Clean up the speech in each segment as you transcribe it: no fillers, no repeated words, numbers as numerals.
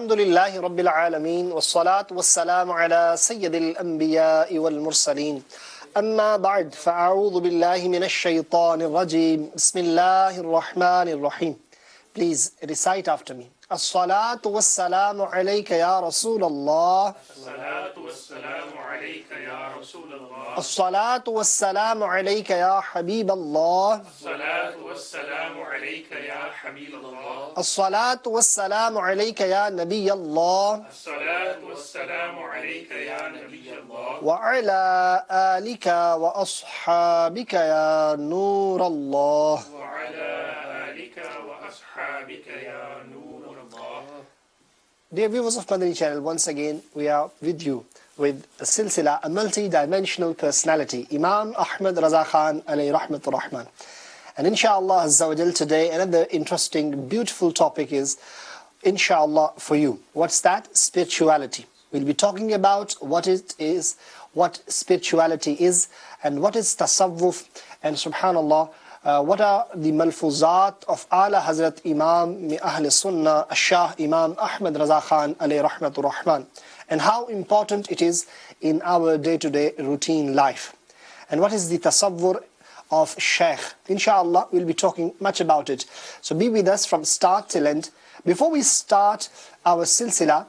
الحمدللہ رب العالمین والصلاة والسلام على سید الانبیاء والمرسلین اما بعد فاعوذ باللہ من الشیطان الرجیم بسم اللہ الرحمن الرحیم. Please recite after me. الصلاة والسلام عليك يا رسول الله. الصلاة والسلام عليك يا رسول الله. الصلاة والسلام عليك يا حبيب الله. الصلاة والسلام عليك يا حبيب الله. الصلاة والسلام عليك يا نبي الله. الصلاة والسلام عليك يا نبي الله. وعلى آلك وأصحابك يا نور الله. وعلى آلك وأصحابك يا نور الله. Dear viewers of Madani channel, once again we are with you with a silsila, a multi-dimensional personality, Imam Ahmed Raza Khan, علیہ الرحم. And inshallah Azza wa Jal, today another interesting, beautiful topic is, inshallah, for you. What's that? Spirituality. We'll be talking about what it is, what spirituality is, and what is tasawwuf, and subhanallah, what are the malfuzat of Ala Hazrat Imam Ahl Sunnah, Shah Imam Ahmed Raza Khan, علیہ الرحم, and how important it is in our day-to-day routine life. And what is the tasawwur of Shaykh? Inshallah, we'll be talking much about it. So be with us from start till end. Before we start our silsila,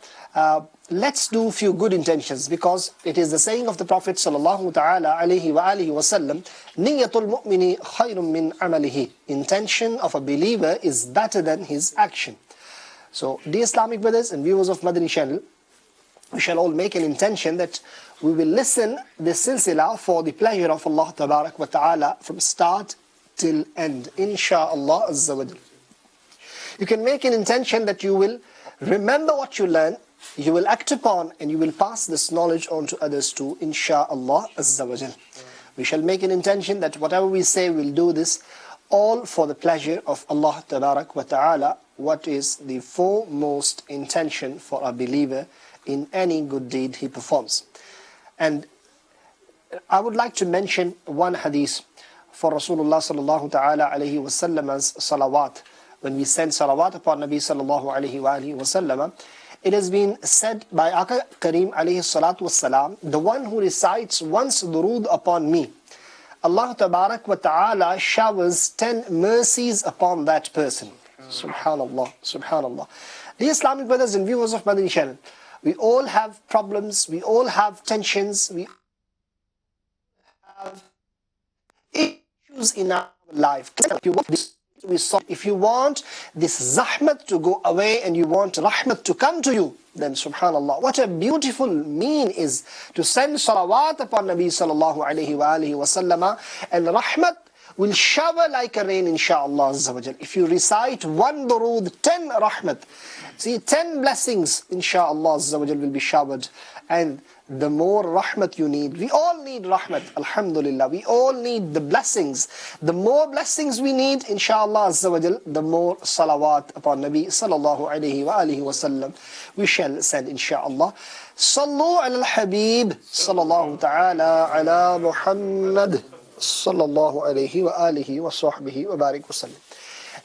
let's do a few good intentions, because it is the saying of the Prophet sallallahu ta'ala alayhi wa alihi wa sallam, Niyatul mu'mini khayrun min amalihi. Intention of a believer is better than his action. So, dear Islamic brothers and viewers of Madani channel, we shall all make an intention that we will listen this silsila for the pleasure of Allah tabarak wa ta'ala from start till end, insha'Allah azza wa jal. You can make an intention that you will remember what you learn, you will act upon, and you will pass this knowledge on to others too, insha'Allah azza wa jal. We shall make an intention that whatever we say, we'll do this all for the pleasure of Allah tabarak wa ta'ala. What is the foremost intention for a believer in any good deed he performs? And I would like to mention one hadith for Rasulullah sallallahu ta'ala alayhi wa sallam as salawat. When we send salawat upon Nabi sallallahu alayhi wa alihi wa sallam, it has been said by Aka Kareem alayhi salatu wassalam, the one who recites once durood upon me, Allah tabarak wa ta'ala showers 10 mercies upon that person. Subhanallah, subhanallah. Dear Islamic brothers and viewers of Madani channel, we all have problems, we all have tensions, we have issues in our life. If you want this zahmat to go away and you want rahmat to come to you, then subhanallah, what a beautiful mean is to send salawat upon Nabi sallallahu alayhi wa alihi wa sallama, and rahmat will shower like a rain, insha'Allah azza wa jal. If you recite one durood, 10 rahmat, see, 10 blessings, insha'Allah azza wa jal, will be showered. And the more rahmat you need, we all need rahmat, alhamdulillah, we all need the blessings. The more blessings we need, insha'Allah azza wa jal, the more salawat upon Nabi sallallahu alayhi wa alihi wa sallam we shall send, insha'Allah. Sallu ala الحبيب sallallahu ta'ala ala Muhammad sallallahu alayhi wa alihi wa sahbihi wa barik wa sallam.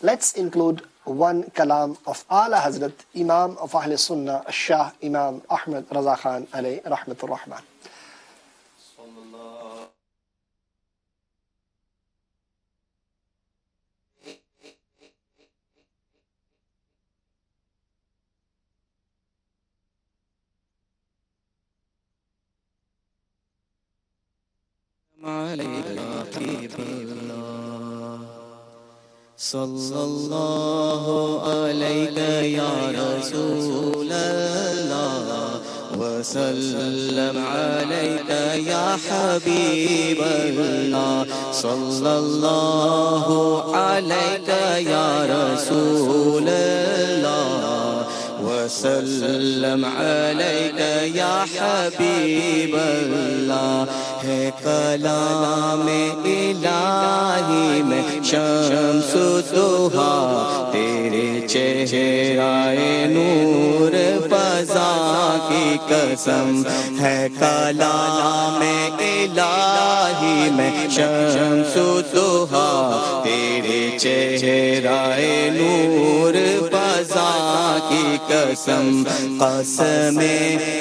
Let's include one kalam of Ala Hazrat Imam of Ahl Sunnah, Shah Imam Ahmed Raza Khan, علیہ الرحم. Sallallahu alayka ya Rasulallah, wa sallam alayka ya Habiballah. Sallallahu alayka ya Rasulallah, wa sallam alayka ya Habiballah. ہے کلام الہی میں شمس دوحا، تیرے چہرہ نور فضا کی قسم ہے کلام الہی میں شمس و ضحیٰ تیرے چہرہ نور فضا کی قسم قسم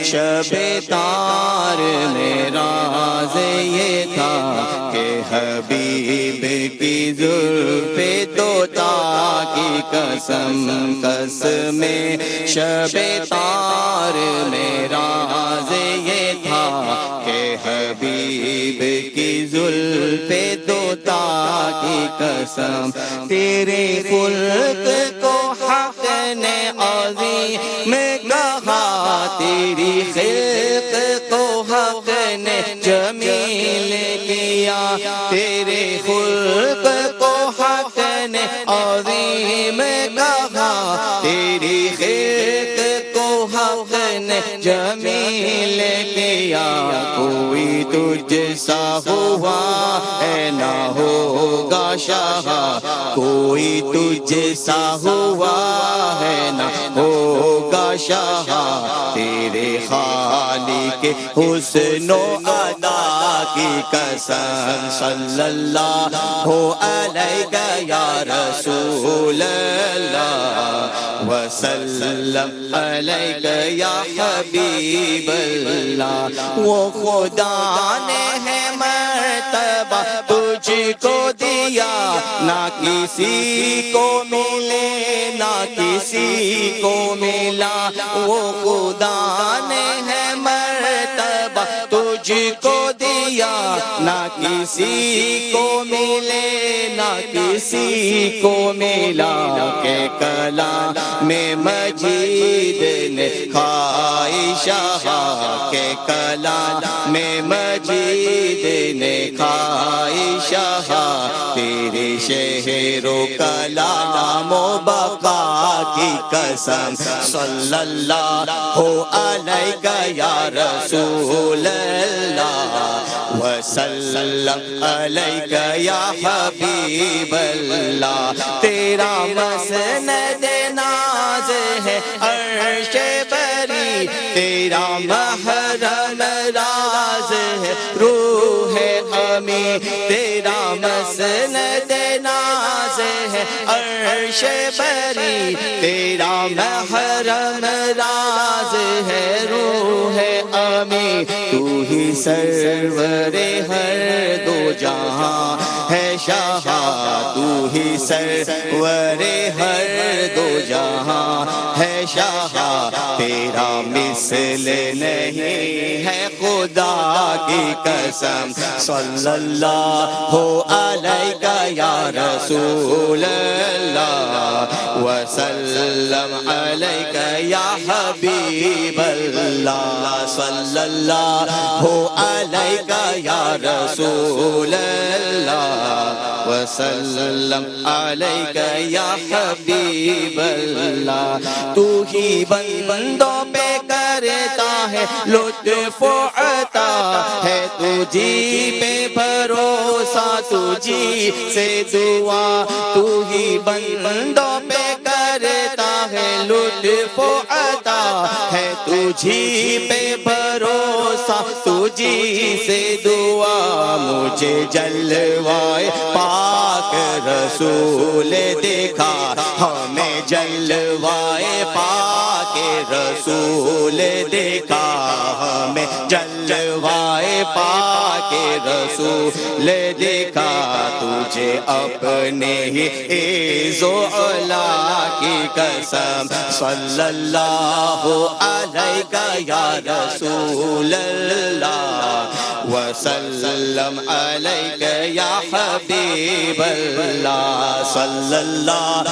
شب تار میں راز یہ تھا کہ حبیب کی زلف طوطا کی قسم قسم شب تار میں راز یہ تھا کہ حبیب کی زلف طوطا کی قسم تیرے خلق کو حق نے عظیم کہا تیری خلق کو حق نے جمیل کیا تیرے خلق کو حق نے عظیم کہا تیری خلق کو حق نے جمیل کیا کوئی تجھ سا ہوا ہے نہ ہوگا شاہ کوئی تجھ سا ہوا ہے نہ ہوگا شاہ تیرے خالق حسن و ادا کی قسم صلی اللہ علیہ یا رسول اللہ وسلم علیہ یا حبیب اللہ وہ خدا نے ہے مرتبہ تجھ کو دیا نہ کسی کو ملے نہ کسی کو ملا وہ خدا نے ہے مرتبہ تجھ کو دیا نہ کسی کو ملے نہ کسی کو ملا کہ کلام میں مجید نے خواہشہ کہ کلام میں مجید نے خواہشہ تیرے شہر و کلام و بقا کی قسم صلی اللہ علیہ یا رسول اللہ وسلم علیہ یا حبیب اللہ تیرا مسند ناز ہے عرش بری تیرا محرم راز ہے روح امی تیرا مسند ناز ہے عرش بری تیرا محرم راز ہے روح امی تو ہی سرور ہر دو جہاں ہے شاہ تو ہی سرور ہر دو جہاں ہے شاہ تیرا مثل نہیں ہے خدا کی قسم صلی اللہ علیہ یا رسول اللہ وسلم علیہ یا حبیب اللہ صلی اللہ علیہ یا رسول اللہ وسلم علیہ یا حبیب اللہ تو ہی بندوں پہ کرتا ہے لطف و عطا ہے تجھی پہ بھروسہ تجھی سے دعا تو ہی بندوں پہ کرتا ہے لطف و عطا ہے تجھی پہ بھروسہ تجھی سے دعا مجھے جلوائے پاک رسول دیکھا ہمیں جلوائے پاک رسول دیکھا ہمیں جلوائے پاک رسول دیکھا تجھے اپنے ہی عز و علا کی قسم صلی اللہ علیہ یا رسول اللہ وسلم علیہ یا حبیب اللہ صلی اللہ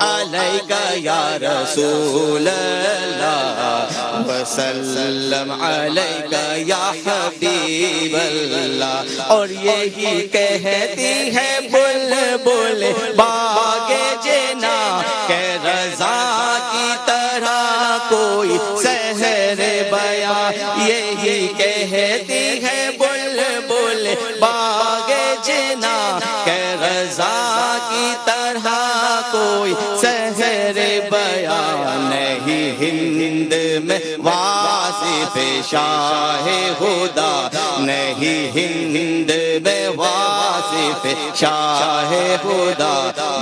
علیہ یا رسول اللہ وسلم علیہ یا حبیب اللہ اور یہی کہتی ہے بلبل باغ جنا کہ رضا کی طرح کوئی سحر بیان یہی کہتی ہے بلبل باغ جنا کہ رضا کی طرح کوئی سحر بیان نہیں ہند میں शाह खुदा नहीं हिंद में वासिफ शाह खुदा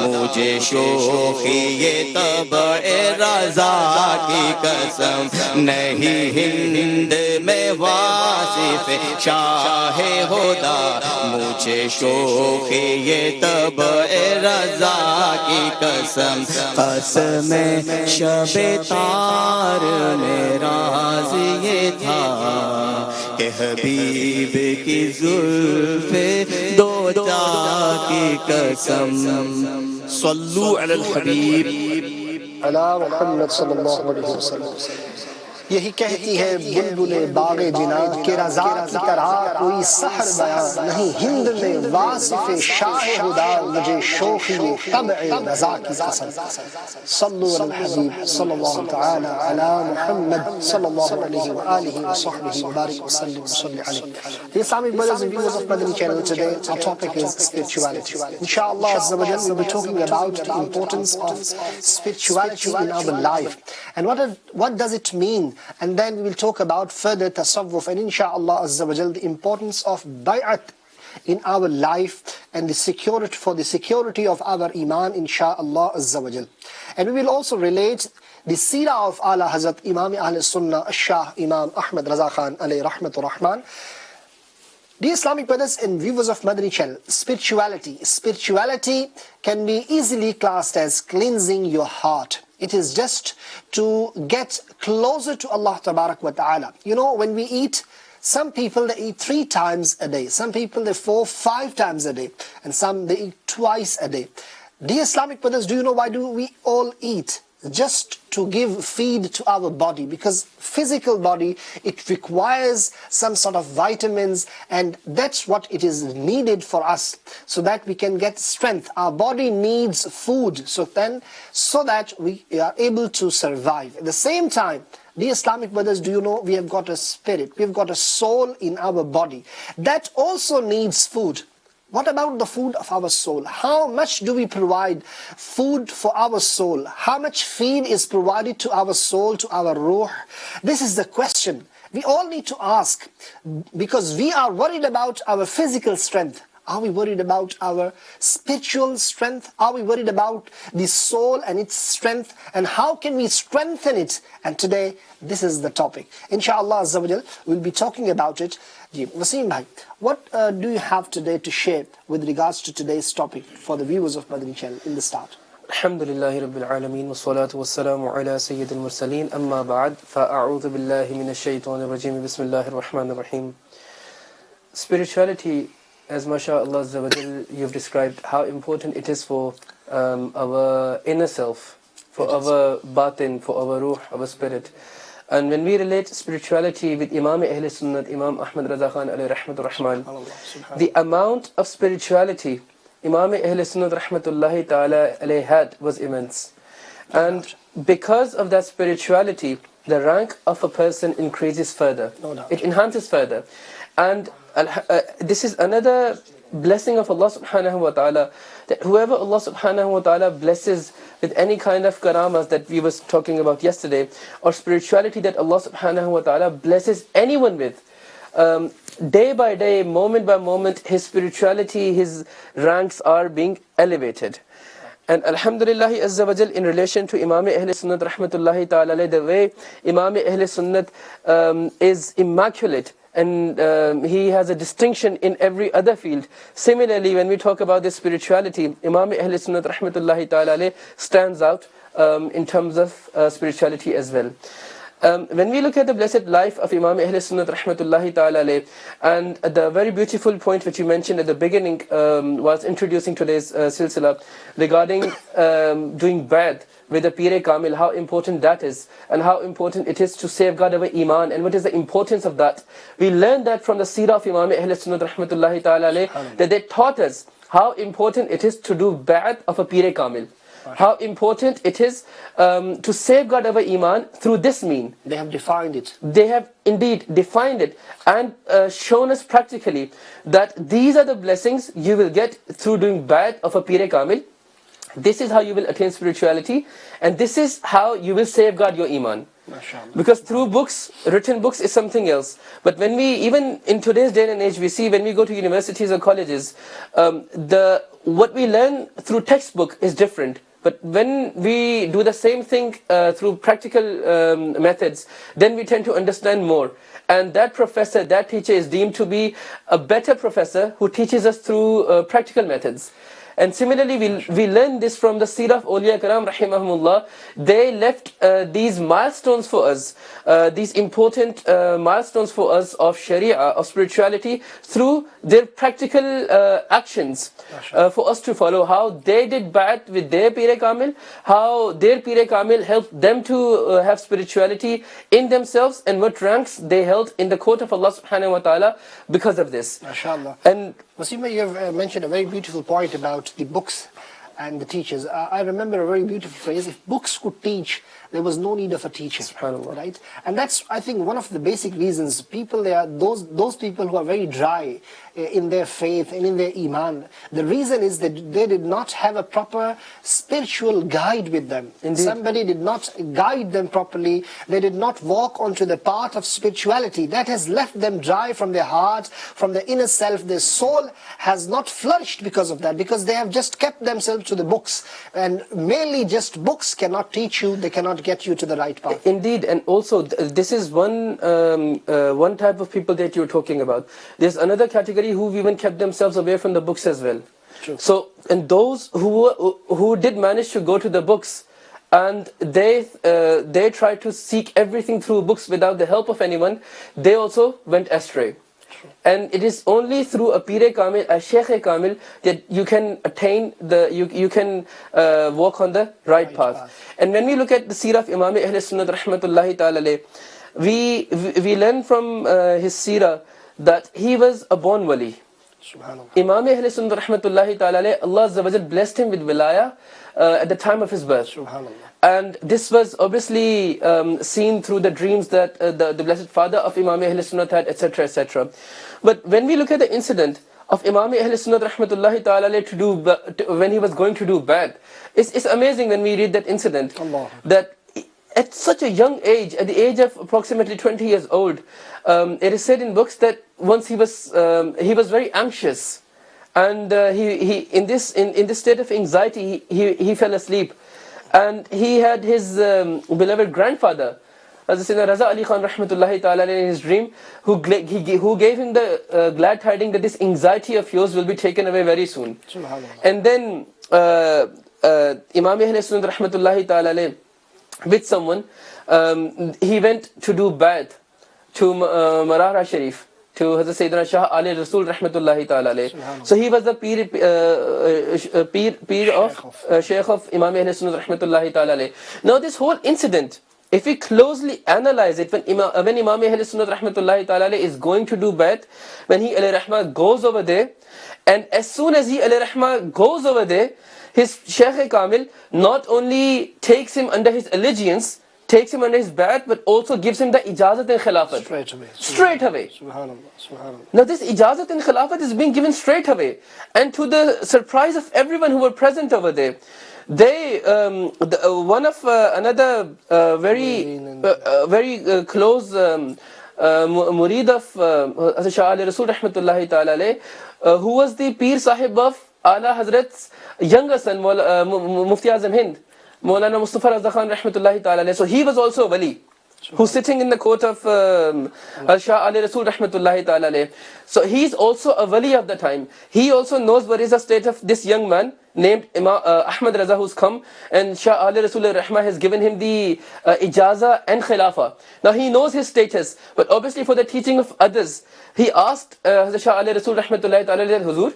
मुझे शोखी ये तबए रज़ा की कसम नहीं हिंद में वासिफ शाह खुदा मुझे शोखी ये तबए रज़ा की कसम कसम शबे तार में राज ये था कि हबीब की जुल्फ़े दो ता की कसम सल्लु अल हबीब अला محمد सल्लल्लाहु अलैहि वसल्लम। यही कहती है बुलबुले बागे जिना के रज़ा की तरह कोई सहर बयां नहीं हिंद में वासिफ़े शाह खुदा मुझे शोखी तबए रज़ा की कसम सल्लु अल हबीब सल्लल्लाहु तआला अला मुहम्मद सल्लल्लाहु अलैहि वआलिहि वसहबिहि वबारिक वसल्लम सल्ली अलैहि। The Islamic brothers and viewers of Madani channel, today our topic is spirituality. Inshallah Azza wa Jalla, we'll be talking about the importance of spirituality in our life and what does it mean. And then we will talk about further tasawwuf and inshallah Azza wa Jal the importance of bay'at in our life and the security for the security of our iman inshallah Azza wa Jal. And we will also relate the seerah of Ala Hazrat Imam Ahl Sunnah Shah Imam Ahmed Raza Khan alayhi rahmatur rahman. Dear Islamic brothers and viewers of Madani channel, spirituality can be easily classed as cleansing your heart. It is just to get closer to Allah Tabarak wa Ta'ala. You know, when we eat, some people they eat 3 times a day, some people they 4-5 times a day, and some they eat twice a day. Dear Islamic brothers, do you know why do we all eat? Just to give feed to our body, because physical body, it requires some sort of vitamins, and that's what it is needed for us so that we can get strength. Our body needs food so that we are able to survive. At the same time, dear Islamic brothers, do you know we have got a spirit, we have got a soul in our body that also needs food. What about the food of our soul? How much do we provide food for our soul? How much feed is provided to our soul, to our ruh? This is the question we all need to ask, because we are worried about our physical strength. Are we worried about our spiritual strength? Are we worried about the soul and its strength? And how can we strengthen it? And today, this is the topic. Inshallah Azza wa Jal, we'll be talking about it. Wasim bhai, what do you have today to share with regards to today's topic for the viewers of Madani channel in the start? الحمدللہ رب العالمین والصلاة والسلام على سید المرسلین اما بعد فاعوذ باللہ من الشیط الرجیم بسم اللہ الرحمن الرحیم. Spirituality, as mashallah Azza wa Jal, you've described how important it is for our inner self, for our batin, for our ruh, our spirit. And when we relate spirituality with Imam Ahl Sunnat, Imam Ahmed Raza Khan alayhi rahmatur rahman, the amount of spirituality Imam Ahl Sunnat rahmatullahi ta'ala alayhi had was immense. And because of that spirituality, the rank of a person increases further. It enhances further. And this is another blessing of Allah subhanahu wa ta'ala, that whoever Allah subhanahu wa ta'ala blesses with any kind of karamas that we was talking about yesterday, or spirituality that Allah subhanahu wa ta'ala blesses anyone with, day by day, moment by moment, his spirituality, his ranks are being elevated. And alhamdulillah azza wa jal, in relation to Imam Ahl Sunnat rahmatullahi ta'ala, the way Imam Ahl Sunnat is immaculate, and he has a distinction in every other field. Similarly, when we talk about this spirituality, Imam Ahl Sunnat rahmatullahi ta'ala stands out in terms of spirituality as well. When we look at the blessed life of Imam Ahl Sunnat rahmatullahi ta'ala, and the very beautiful point which you mentioned at the beginning was introducing today's silsila regarding doing bad with the Pir Kamil, how important that is, and how important it is to safeguard our iman, and what is the importance of that. We learned that from the seerah of Imam Ahl Sunnat rahmatullahi ta'ala, that they taught us how important it is to do bad of a Pir Kamil. How important it is to safeguard our iman through this mean. They have defined it. They have indeed defined it and shown us practically that these are the blessings you will get through doing bad of a Pir Kamil. This is how you will attain spirituality, and this is how you will safeguard your iman. MashaAllah. Because through books, written books is something else. But when we, even in today's day and age, we see when we go to universities or colleges, what we learn through textbook is different. But when we do the same thing through practical methods, then we tend to understand more. And that professor, that teacher is deemed to be a better professor who teaches us through practical methods. And similarly, we learn this from the seerah of Awliya Karam, rahimahumullah. They left these milestones for us, these important milestones for us of Sharia, of spirituality, through their practical actions for us to follow. How they did ba'at with their Pir Kamil, how their Pir Kamil helped them to have spirituality in themselves, and what ranks they held in the court of Allah subhanahu wa ta'ala because of this. MashaAllah. And Wasima, you have mentioned a very beautiful point about the books and the teachers. I remember a very beautiful phrase: if books could teach, there was no need of a teacher. SubhanAllah. Right? And that's, I think, one of the basic reasons people, they are those people who are very dry in their faith and in their iman. The reason is that they did not have a proper spiritual guide with them. Indeed. Somebody did not guide them properly. They did not walk onto the path of spirituality. That has left them dry from their heart, from their inner self. Their soul has not flourished because of that, because they have just kept themselves to the books. And mainly just books cannot teach you, they cannot get you to the right path. Indeed, and also this is one type of people that you're talking about. There's another category who even kept themselves away from the books as well. True. So, and those who did manage to go to the books, and they tried to seek everything through books without the help of anyone, they also went astray. And it is only through a Pir Kamil, a Sheikh Kamil, that you can attain you can walk on the right path. And when we look at the seerah of Imam Ahl Sunnat rahmatullahi ta'ala alayh, we learn from his seerah that he was a born wali. Subhanallah. Imam Ahl Sunnat rahmatullahi ta'ala alayh, Allah Azza wa Jal blessed him with wilaya at the time of his birth. Subhanallah. And this was obviously seen through the dreams that the blessed father of Imam Ahl Sunnat had, etc., etc. But when we look at the incident of Imam Ahl Sunnat rahmatullahi ta'ala alayh when he was going to do bad, it's amazing when we read that incident. Allah. That at such a young age, at the age of approximately 20 years old, it is said in books that once he was very anxious, and he in this state of anxiety he fell asleep, and he had his beloved grandfather, as Raza Ali Khan rahmatullahi ta'ala in his dream, who gave him the glad tidings that this anxiety of yours will be taken away very soon. And then Imam Ahl Sunnat rahmatullahi ta'ala with someone, he went to do bad to Marara Sharif, to Hazrat Sayyidina Shah Ali Rasul rahmatullahi ta'ala alayh. So he was the peer of Sheikh of Imam Ahl Sunnat rahmatullahi ta'ala alayh. Now this whole incident, if we closely analyze it, when Imam Ahl Sunnat rahmatullahi ta'ala alayh is going to do bad, when he alayhi rahmah goes over there, and as soon as he alayhi rahmah goes over there, his Shaykh Kamil not only takes him under his allegiance, takes him under his bath, but also gives him the ijazat in khilafat. Straight away. Subhanallah. Subhanallah. Now this ijazat in khilafat is being given straight away. And to the surprise of everyone who were present over there, they, one of another very close murid of Shah Ali Rasul rahmatullahi ta'ala alayh, who was the Pir Sahib of Ala Hazrat's younger son, Mufti Azim Hind, Maulana Mustafa Raza Khan rahmatullahi ta'ala. So he was also a wali, who's sitting in the court of Shah Ali Rasul rahmatullahi ta'ala. So he's also a wali of the time. He also knows what is the state of this young man named Imam Ahmed Raza, who's come, and Shah Ali Rasul Rahmah has given him the ijaza and khilafah. Now he knows his status, but obviously for the teaching of others, he asked Shah Ali Rasul rahmatullahi ta'ala, Huzur,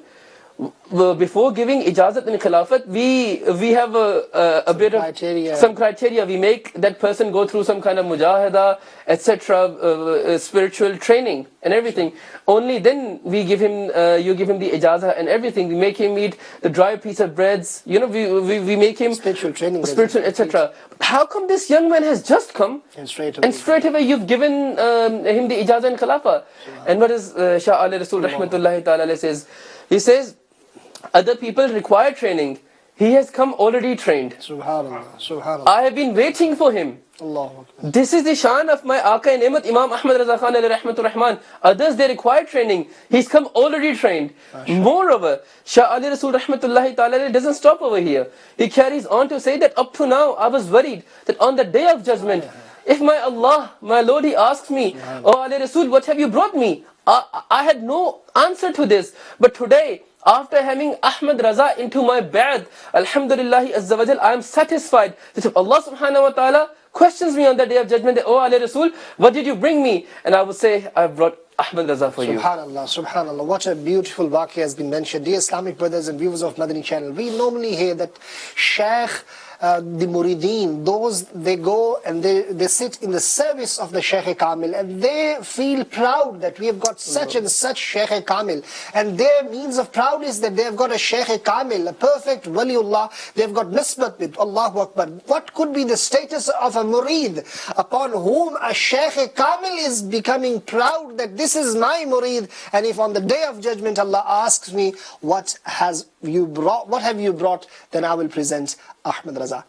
before giving ijazat and khilafat, we have a bit criteria. Some criteria. We make that person go through some kind of mujahada, etc., spiritual training and everything. Only then we give him, you give him the ijazah and everything. We make him eat the dry piece of breads. You know, we make him spiritual training, etc. How come this young man has just come and straight away you've given him the ijazah and khilafah? And what is Shah Ali Rasul rahmatullahi ta'ala says? He says, other people require training. He has come already trained. Subhanallah. Subhanallah. I have been waiting for him Allah. This is the shan of my Aka and Imam, Imam Ahmed Raza Khan alayhi rahmatur rahman. Others, they require training. He's come already trained. Moreover, Shah Ali Rasul rahmatullahi ta'ala doesn't stop over here. He carries on to say that up to now, I was worried that on the day of judgment, if my Allah, my Lord, He asks me, oh Ali Rasul, what have you brought me? I had no answer to this. But today, after having Ahmed Raza into my bed, alhamdulillah azza wa jal, I am satisfied that if Allah subhanahu wa ta'ala questions me on the day of judgment, that, oh Ali Rasul, what did you bring me? And I would say, I brought Ahmed Raza for you. Subhanallah, subhanallah. What a beautiful waqi has been mentioned. Dear Islamic brothers and viewers of Madani channel, we normally hear that Shaykh, the Murideen, those, they go and they sit in the service of the Shaykh Kamil, and they feel proud that we have got such and such Shaykh Kamil, and their means of pride is that they have got a Shaykh Kamil, a perfect Waliullah, they have got nisbat with Allahu Akbar. What could be the status of a Murid upon whom a Shaykh Kamil is becoming proud that this is my Murid? And if on the day of judgment Allah asks me, what have you brought, then I will present Ahmed Raza.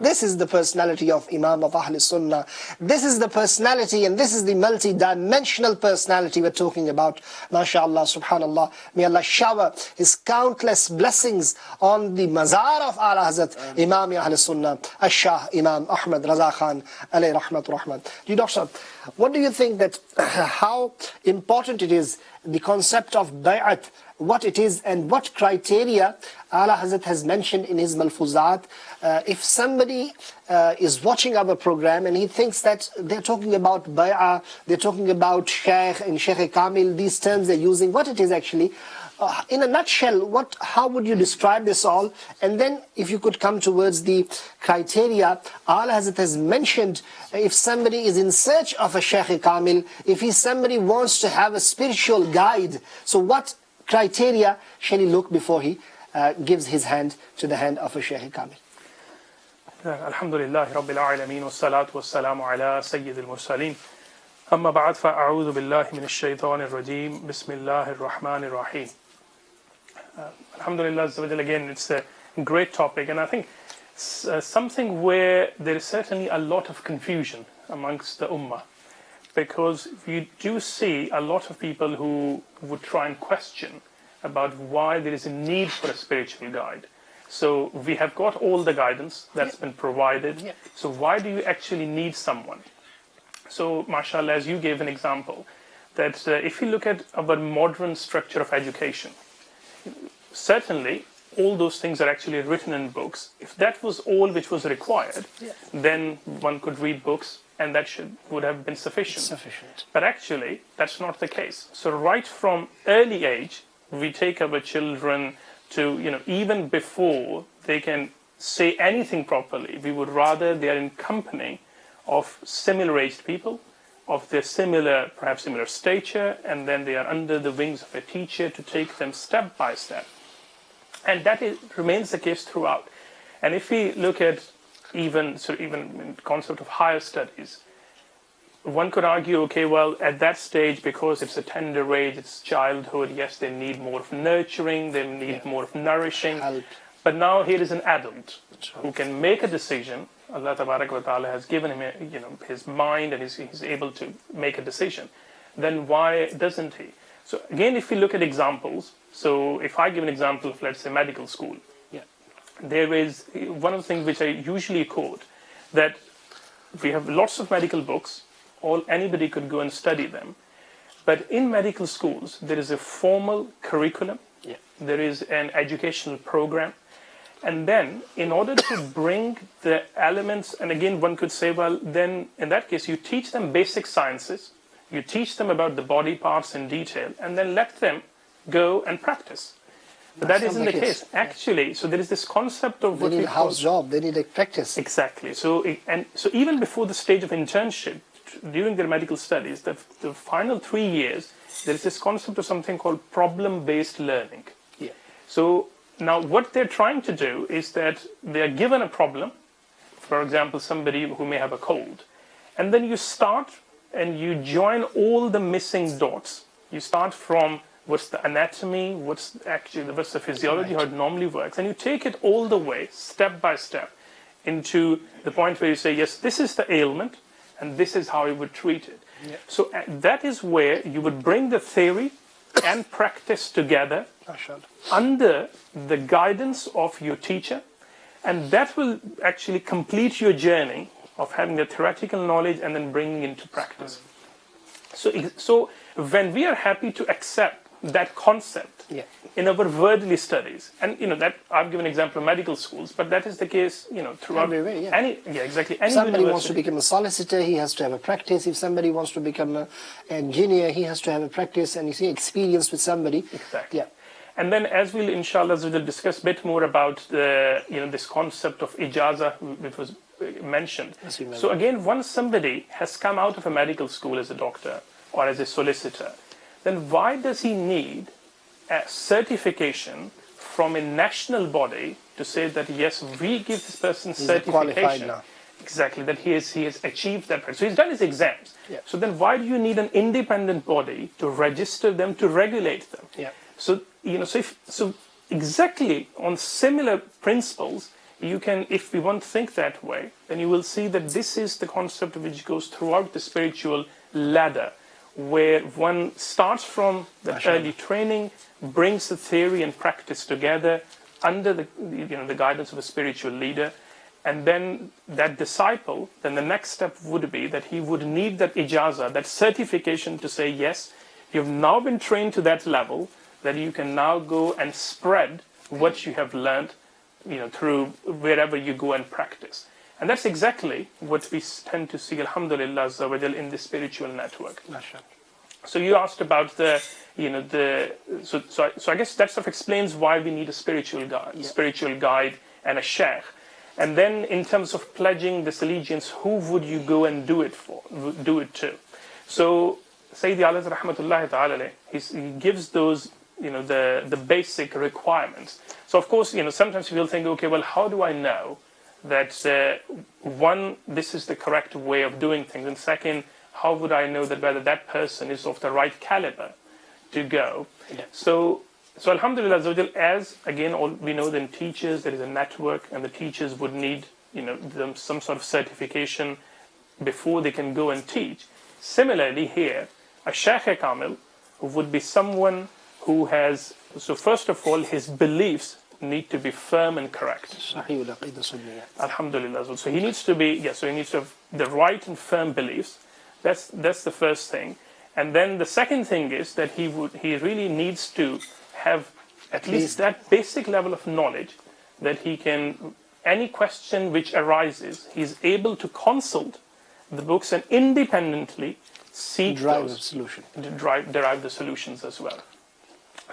This is the personality of Imam of Ahl Sunnah. This is the personality, and this is the multi-dimensional personality we're talking about. MashaAllah, subhanallah. May Allah shower His countless blessings on the mazar of Ala Hazrat Imam Ahl Sunnah, Shah Imam Ahmed Raza Khan, alayhi rahmatur rahman. Doctor, what do you think that how important it is, the concept of bay'at, what it is and what criteria Ala Hazrat has mentioned in his Malfuzat? If somebody is watching our program and he thinks that they're talking about bay'ah, they're talking about Shaykh and Shaykh Kamil, these terms they're using, what it is actually, in a nutshell, how would you describe this all? And then if you could come towards the criteria, Ala Hazrat has mentioned, if somebody is in search of a Shaykh Kamil, if somebody wants to have a spiritual guide, so what criteria shall he look before he gives his hand to the hand of a Shaykh Kamil? الحمدللہ رب العالمین والصلو والسلام علی سید المرسلین اما بعد فاعوذ باللہ من الشیطان الرجیم بسم اللہ الرحمن الرحیم. Alhamdulillah, again, it's a great topic, and I think something where there is certainly a lot of confusion amongst the Ummah, because you do see a lot of people who would try and question about why there is a need for a spiritual guide. So we have got all the guidance that's been provided, so why do you actually need someone? So mashallah, as you gave an example, that if you look at our modern structure of education, certainly all those things are actually written in books. If that was all which was required, then one could read books and that would have been sufficient. But actually, that's not the case. So right from early age, we take our children to, even before they can say anything properly, we would rather they are in company of similar-aged people, of their perhaps similar stature, and then they are under the wings of a teacher to take them step by step. And that remains the case throughout. And if we look at even in the concept of higher studies, one could argue, okay, well, at that stage, because it's a tender age, it's childhood, yes, they need more of nurturing, they need more of nourishing. But now here is an adult who can make a decision. Allah Tabarak wa Ta'ala has given him, his mind, and he's able to make a decision. Then why doesn't he? So again, if we look at examples, so if I give an example of, let's say, medical school, there is one of the things which I usually quote, that we have lots of medical books, anybody could go and study them. But in medical schools, there is a formal curriculum, there is an educational program, and then in order to bring the elements, and again one could say, well, then in that case you teach them basic sciences, you teach them about the body parts in detail, and then let them go and practice. But that isn't the case. Actually, so there is this concept of what we call... They need a house job, they need a practice. Exactly. So even before the stage of internship, during their medical studies, the final 3 years, there is this concept of something called problem-based learning. So now what they're trying to do is that they are given a problem, for example, somebody who may have a cold, and then you start and you join all the missing dots. You start from what's the anatomy, what's the physiology, how it normally works, and you take it all the way, step by step. into the point where you say, yes, this is the ailment, and this is how you would treat it. Yeah. So that is where you would bring the theory and practice together under the guidance of your teacher, and that will actually complete your journey of having the theoretical knowledge and then bringing into practice. So when we are happy to accept that concept in our worldly studies, and that I've given an example of medical schools, but that is the case throughout everywhere. any exactly any somebody university. Wants to become a solicitor, he has to have a practice. If somebody wants to become an engineer, he has to have a practice, and you see experience with somebody. Exactly. Yeah. And then, as we'll inshallah we'll discuss a bit more about the this concept of ijaza, which was mentioned. So again, once somebody has come out of a medical school as a doctor or as a solicitor, then why does he need a certification from a national body to say that yes, we give this person certification? Exactly, that he has achieved that. So he's done his exams. Yeah. So then why do you need an independent body to register them, to regulate them? Yeah. So so exactly on similar principles, you can, if we want to think that way, then you will see that this is the concept which goes throughout the spiritual ladder, where one starts from the early training, brings the theory and practice together under the guidance of a spiritual leader, and then that disciple, then the next step would be that he would need that ijaza, that certification to say, yes, you've now been trained to that level, that you can now go and spread what you have learned, through wherever you go and practice. And that's exactly what we tend to see, alhamdulillah, in the spiritual network. So you asked about so I guess that sort of explains why we need a spiritual guide and a sheikh. And then in terms of pledging this allegiance, who would you go and do it to? So Sayyidi Ali rahmatullahi ta'ala, he gives those, the basic requirements. So of course, sometimes people think, okay, well, how do I know that one, this is the correct way of doing things, and second, how would I know that whether that person is of the right caliber to go? Yeah. So alhamdulillah, as again, all we know, then teachers, there is a network, and the teachers would need some sort of certification before they can go and teach. Similarly here, a Shaykh Kamil would be someone who has, so first of all, his beliefs need to be firm and correct. Alhamdulillah. So he needs to be, so he needs to have the right and firm beliefs. That's the first thing. And then the second thing is that he really needs to have at least that basic level of knowledge that he can, any question which arises, he's able to consult the books and independently seek derive the solutions as well.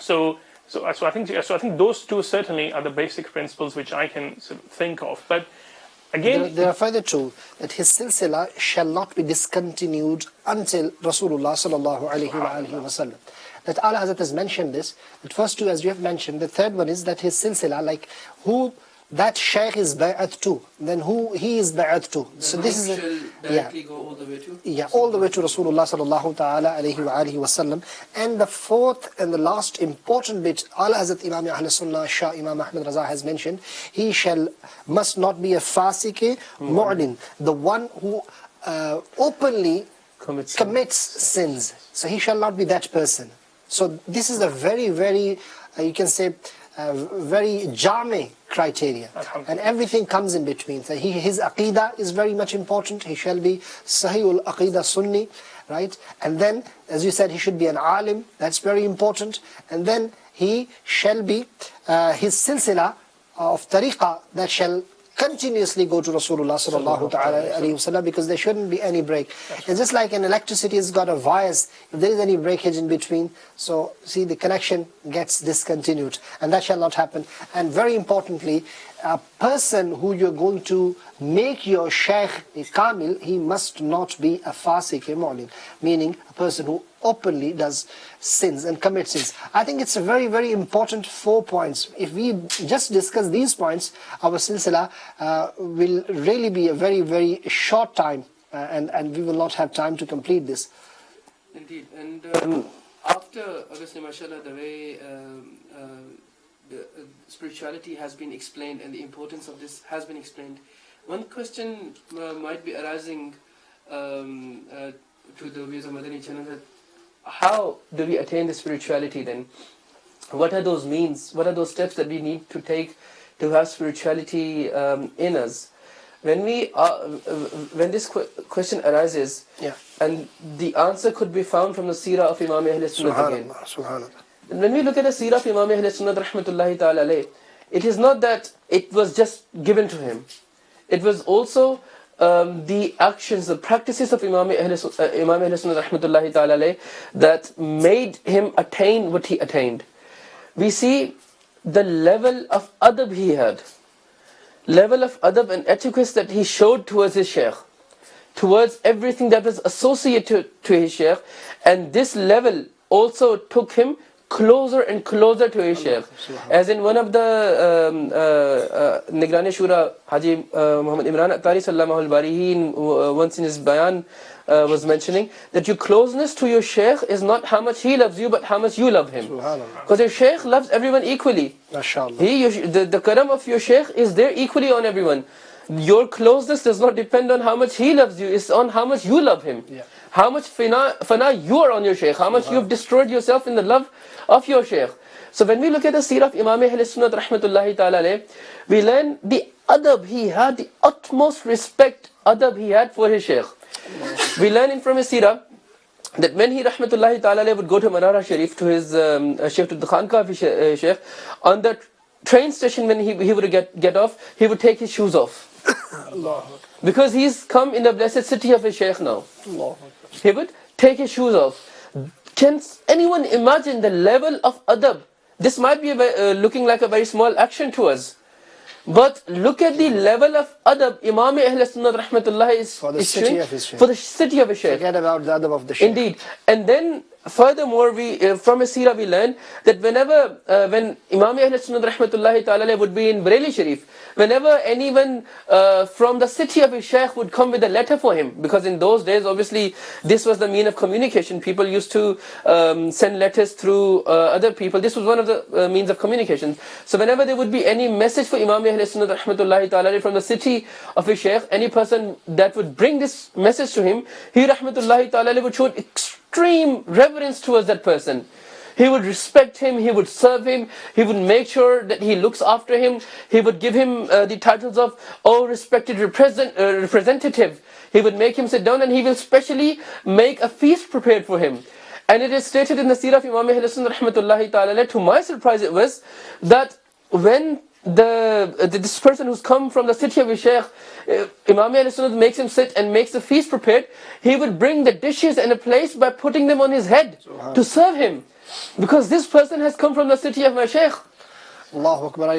So I think those two certainly are the basic principles which I can sort of think of. But again, there are further two, that his silsila shall not be discontinued until Rasulullah sallallahu alaihi wasallam. That Allah Hazrat has mentioned this. The first two, as you have mentioned. The third one is that his silsila, like who that shaykh is bai'at to, then who he is bai'at to. So this is go all the way to? Yeah, all the way to Rasulullah sallallahu ta'ala alayhi wa alihi wasallam. And the fourth and the last important bit, Allah Hazrat Imam Ahl Sunnah Shah Imam Ahmed Raza has mentioned, he must not be a fasike mu'lin, the one who openly commits sins. So he shall not be that person. So this is a very, very, you can say, very jami criteria, and everything comes in between. So his aqidah is very much important. He shall be sahihul aqidah sunni, right? And then, as you said, he should be an alim. That's very important. And then he shall be his silsila of tariqah that shall continuously go to Rasulullah sallallahu ta'ala alayhi wasallam, because there shouldn't be any break. It's just like an electricity has got a wires. If there is any breakage in between, so see, the connection gets discontinued, and that shall not happen. And very importantly, a person who you're going to make your shaykh kamil, he must not be a fasik, a mu'lin, meaning a person who openly does sins and commits sins. I think it's a very, very important 4 points. If we just discuss these points, our silsila will really be a very, very short time, and we will not have time to complete this. Indeed. And after, obviously, mashallah, the way the spirituality has been explained and the importance of this has been explained, One question might be arising to the viewers of Madani channel, that how do we attain the spirituality then? What are those means? What are those steps that we need to take to have spirituality in us? When this question arises, and the answer could be found from the seerah of Imam Ahl Sunnah again. Subhanallah. When we look at the seerah of Imam Ahl Sunnah rahmatullahi ta'ala alayh, it is not that it was just given to him. It was also the actions, the practices of Imam Ahl Sunnah rahmatullahi ta'ala alayh that made him attain what he attained. We see the level of adab he had, level of adab and etiquette that he showed towards his shaykh, towards everything that was associated to his shaykh, and this level also took him closer and closer to his shaykh. As in one of the Nigrani Shura, Haji Muhammad Imran Attari sallallahu al-bari, he once in his bayan was mentioning that your closeness to your shaykh is not how much he loves you, but how much you love him. Because your shaykh loves everyone equally. The karam of your shaykh is there equally on everyone. Your closeness does not depend on how much he loves you, it's on how much you love him. How much fana you are on your shaykh, how much you have destroyed yourself in the love of your shaykh. So when we look at the seerah of Imam Ahl Sunnah rahmatullahi ta'ala alayh, we learn the adab he had, the utmost respect adab he had for his shaykh. We learn from his seerah that when he rahmatullahi ta'ala alayh would go to Manara Sharif, to his shaykh, to the Khanqah of his shaykh, on the train station when he would get off, he would take his shoes off. Because he's come in the blessed city of his shaykh now. He would take his shoes off. Can anyone imagine the level of adab? This might be looking like a very small action to us, but look at the level of adab Imam Ahl Sunnah rahmatullah is for the city of his shaykh. For the city of his shaykh. Forget about the adab of the shaykh. Indeed. And then furthermore, from a seerah we learn that whenever when Imam Ahl Sunnah rahmatullahi ta'ala would be in Bareilly Sharif, whenever anyone from the city of his shaykh would come with a letter for him, because in those days obviously this was the mean of communication, people used to send letters through other people. This was one of the means of communication. So whenever there would be any message for Imam Ahl Sunnah rahmatullahi ta'ala from the city of his shaykh, any person that would bring this message to him, he rahmatullahi ta'ala would show extreme reverence towards that person. He would respect him, he would serve him, he would make sure that he looks after him, he would give him the titles of, oh respected representative. He would make him sit down and he will specially make a feast prepared for him. And it is stated in the seerah of Imam Ahl Sunnah rahmatullahi ta'ala, to my surprise it was, that when this person who's come from the city of his shaykh, Imam Ahl Sunnah makes him sit and makes the feast prepared, he would bring the dishes and a place by putting them on his head to serve him. Because this person has come from the city of my shaykh. Allahu Akbar.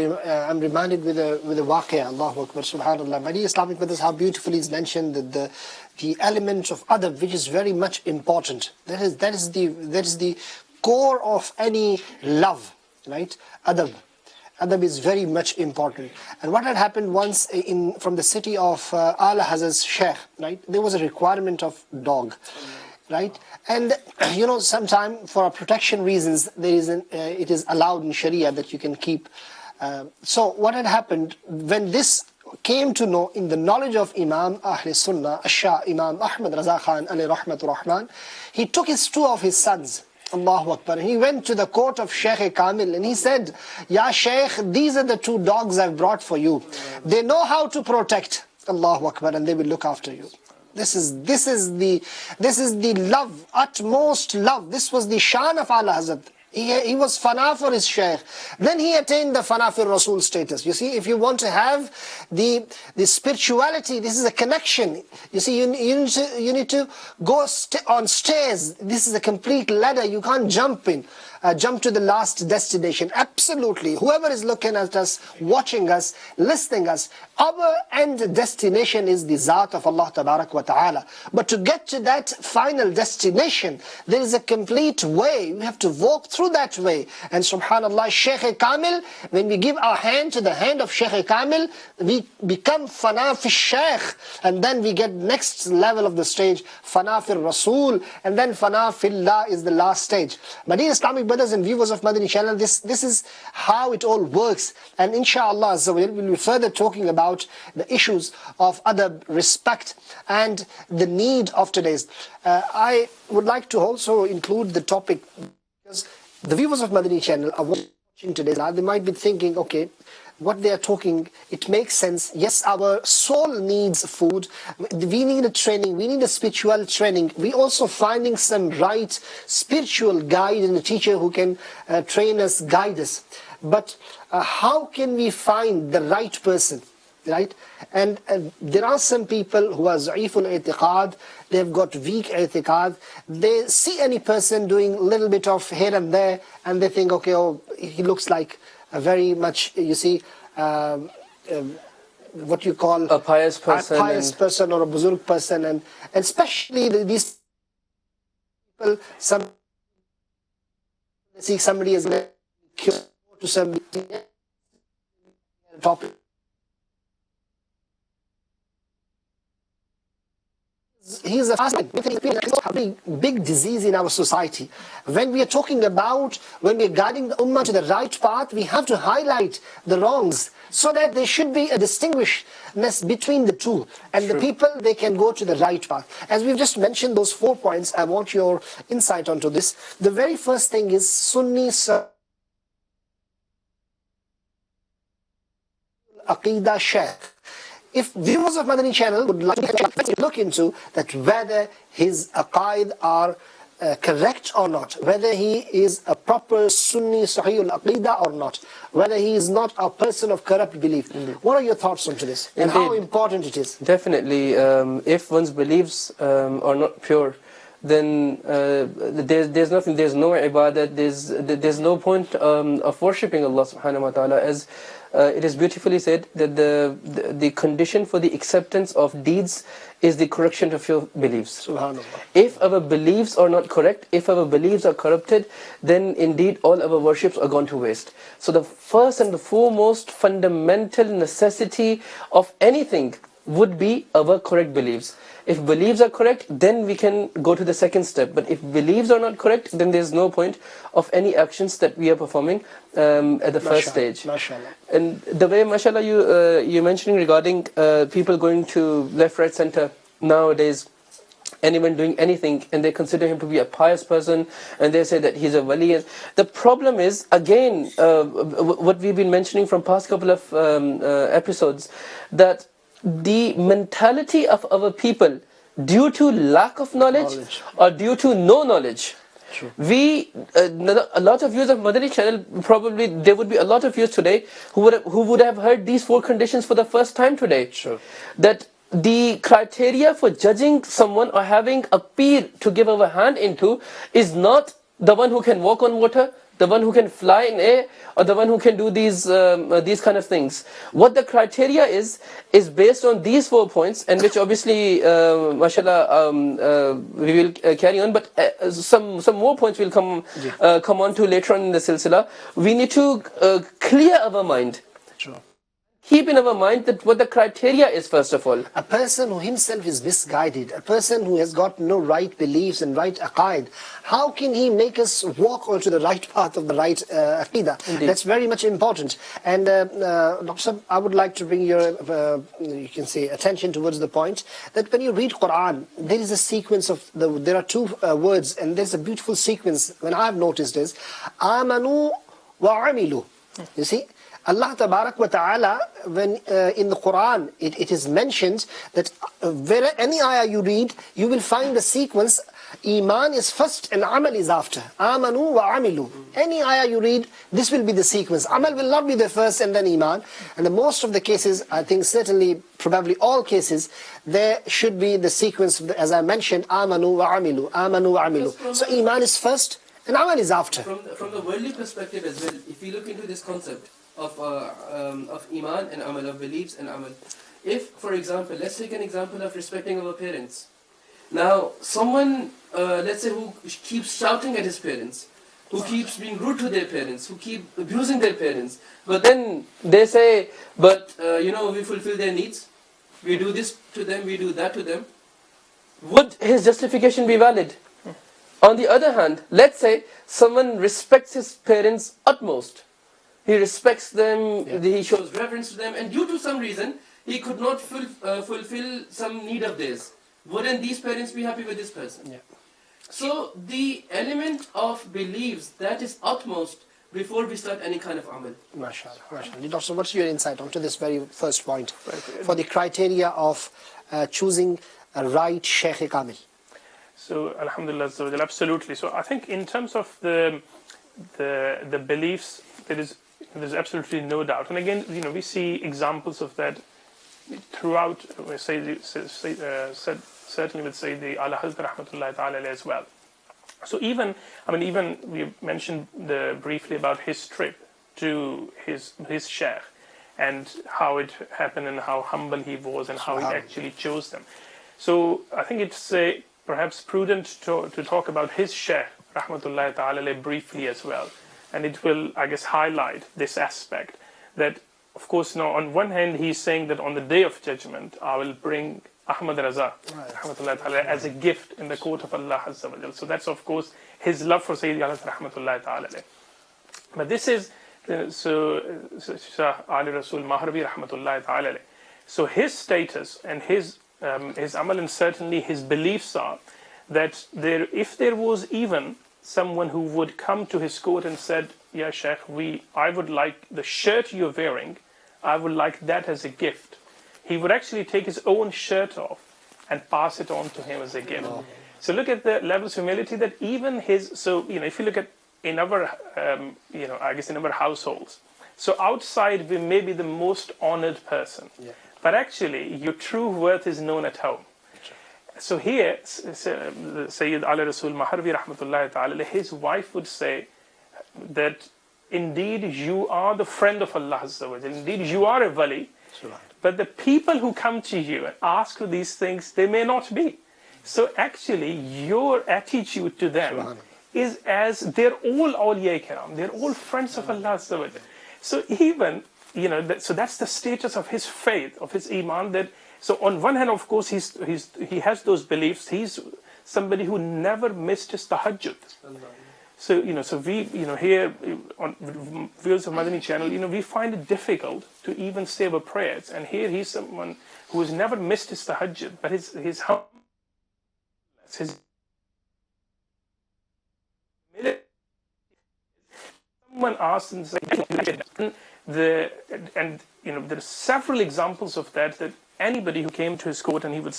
I'm reminded with a waqia, Allahu Akbar, subhanallah. Many Islamic brothers, how beautifully is mentioned that the element of adab, which is very much important. That is the core of any love, right? Adab. Adab is very much important. And what had happened once from the city of Allah Haz's Sheikh, right? There was a requirement of dog, right? And you know, sometime for protection reasons, it is allowed in Sharia that you can keep. So what had happened when this came to know in the knowledge of Imam Ahl Sunnah, Imam Ahmed Raza Khan alayhi rahmatur rahman, he took two of his sons. Allahu Akbar. He went to the court of Shaykh Kamil and he said, Ya Shaykh, these are the two dogs I've brought for you. They know how to protect. Allahu Akbar, and they will look after you. This is the love, utmost love. This was the shan of Allah Hazrat. He was fana for his shaykh. Then he attained the fana for Rasul status. You see, if you want to have the spirituality, this is a connection. You see, you need to go on stairs. This is a complete ladder. You can't jump to the last destination. Absolutely. Whoever is looking at us, watching us, listening us, our end destination is the Zat of Allah Tabarak wa Ta'ala. But to get to that final destination, there is a complete way. We have to walk through through that way. And subhanallah, Shaykh Kamil, when we give our hand to the hand of Shaykh Kamil, we become fana fi Shaykh, and then we get next level of the stage, fana fi Rasul, and then fana fillah is the last stage. My dear Islamic brothers and viewers of Madani channel, this is how it all works. And inshallah we'll be further talking about the issues of adab, respect, and the need of today's. I would like to also include the topic, because the viewers of Madani channel are watching today's live. They might be thinking, okay, what they are talking, it makes sense. Yes, our soul needs food. We need a training. We need a spiritual training. We also finding some right spiritual guide and a teacher who can train us, guide us. But how can we find the right person? Right? And there are some people who are za'iful i'tiqad, they've got weak i'tiqad, they see any person doing a little bit of here and there, and they think, okay, oh, he looks like a very much, you see, what you call a pious person or a buzurg person, and especially these people, some see somebody as cure to some topic. He's a big disease in our society. When we are talking about, when we are guiding the ummah to the right path, we have to highlight the wrongs, so that there should be a distinguishedness between the two, and the people, they can go to the right path. As we've just mentioned those 4 points, I want your insight onto this. The very first thing is Sunni Aqidah Shaykh. If viewers of Madani channel would like to look into that, whether his aqaid are correct or not, whether he is a proper Sunni Sahih al-Aqidah or not, whether he is not a person of corrupt belief. What are your thoughts on this, and how important it is? Definitely, if one's beliefs are not pure, then there's nothing, there's no ibadat, there's no point of worshipping Allah subhanahu wa ta'ala. As it is beautifully said that the condition for the acceptance of deeds is the correction of your beliefs. Subhanallah. If our beliefs are not correct, if our beliefs are corrupted, then indeed all our worships are gone to waste. So the first and the foremost fundamental necessity of anything would be our correct beliefs. If beliefs are correct, then we can go to the second step. But if beliefs are not correct, then there's no point of any actions that we are performing at the first stage. Mashallah. And the way, mashallah, you're mentioning regarding people going to left, right, center nowadays, anyone doing anything, and they consider him to be a pious person, and they say that he's a wali. The problem is, again, what we've been mentioning from past couple of episodes, that the mentality of our people, due to lack of knowledge or due to no knowledge, we a lot of viewers of Madani channel, probably there would be a lot of viewers today who would have heard these 4 conditions for the first time today. That the criteria for judging someone or having a peer to give our hand into is not the one who can walk on water, the one who can fly in air, or the one who can do these kind of things. What the criteria is based on these 4 points, and which obviously, mashallah, we will carry on, but some more points will come on to later on in the silsila. We need to clear our mind. Keep in our mind that what the criteria is, first of all. A person who himself is misguided, a person who has got no right beliefs and right aqaid, how can he make us walk onto the right path of the right aqidah? That's very much important. And Dr. I would like to bring your, you can say, attention towards the point that when you read Quran, there is a sequence of, there are 2 words, and there's a beautiful sequence, when I've noticed is, amanu wa amilu. You see? Allah Tabarak wa Ta'ala, when in the Quran it is mentioned that where any ayah you read, you will find the sequence, Iman is first and Amal is after. Amanu wa amilu. Any ayah you read, this will be the sequence. Amal will not be the first and then Iman. And the most of the cases, I think certainly, probably all cases, there should be the sequence, as I mentioned, Amanu wa amilu. Amanu wa amilu. So Iman is first and Amal is after. From the worldly perspective as well, if you look into this concept of Iman and Amal, of beliefs and Amal. If, for example, let's take an example of respecting our parents. Now, someone, let's say, who keeps shouting at his parents, who keeps being rude to their parents, who keep abusing their parents. But then they say, but we fulfill their needs. We do this to them, we do that to them. Would his justification be valid? On the other hand, let's say someone respects his parents utmost. He respects them, he shows reverence to them, and due to some reason, he could not fulfill some need of theirs. Wouldn't these parents be happy with this person? Yeah. So the element of beliefs, that is utmost before we start any kind of amal. MashaAllah, MashaAllah. Doctor, what's your insight onto this very first point for the criteria of choosing a right Shaykh Kamil? So, alhamdulillah, absolutely. So, I think in terms of the beliefs, there's absolutely no doubt. And again, we see examples of that throughout. Certainly with Sayyidi Allah rahmatullahi ta'ala as well. So even we mentioned briefly about his trip to his Shaykh and how it happened and how humble he was and how he actually chose them. So I think it's perhaps prudent to talk about his Shaykh rahmatullahi ta'ala briefly as well. And it will, I guess, highlight this aspect that, of course, now on one hand he's saying that on the day of judgment I will bring Ahmed Raza rahmatullahi ta'ala as a gift in the court of Allah Azza wa Jal. So that's, of course, his love for Sayyidi Allah rahmatullahi ta'ala. But this is Shah Ali Rasul Mahrabi rahmatullahi ta'ala. So his status and his amal and certainly his beliefs are that if there was even someone who would come to his court and said, "Ya Shaykh, I would like the shirt you're wearing, I would like that as a gift," he would actually take his own shirt off and pass it on to him as a gift. So look at the levels of humility that even if you look at in our, I guess in our households, so outside we may be the most honored person, but actually your true worth is known at home. So here, Sayyid Ali Rasul Maharvi rahmatullahi ta'ala, his wife would say that indeed you are the friend of Allah Azza wa Jal, indeed you are a wali, but the people who come to you and ask for these things, they may not be. So actually your attitude to them is as they're all awliya kiram, they're all friends of Allah Azza wa Jal. So even, so that's the status of his faith, of his iman, that so on one hand, of course, he has those beliefs. He's somebody who never missed his tahajjud. So so we here on viewers of Madani channel, we find it difficult to even say our prayers. And here he's someone who has never missed his tahajjud, but his someone asked and said, there are several examples of that anybody who came to his court and he would,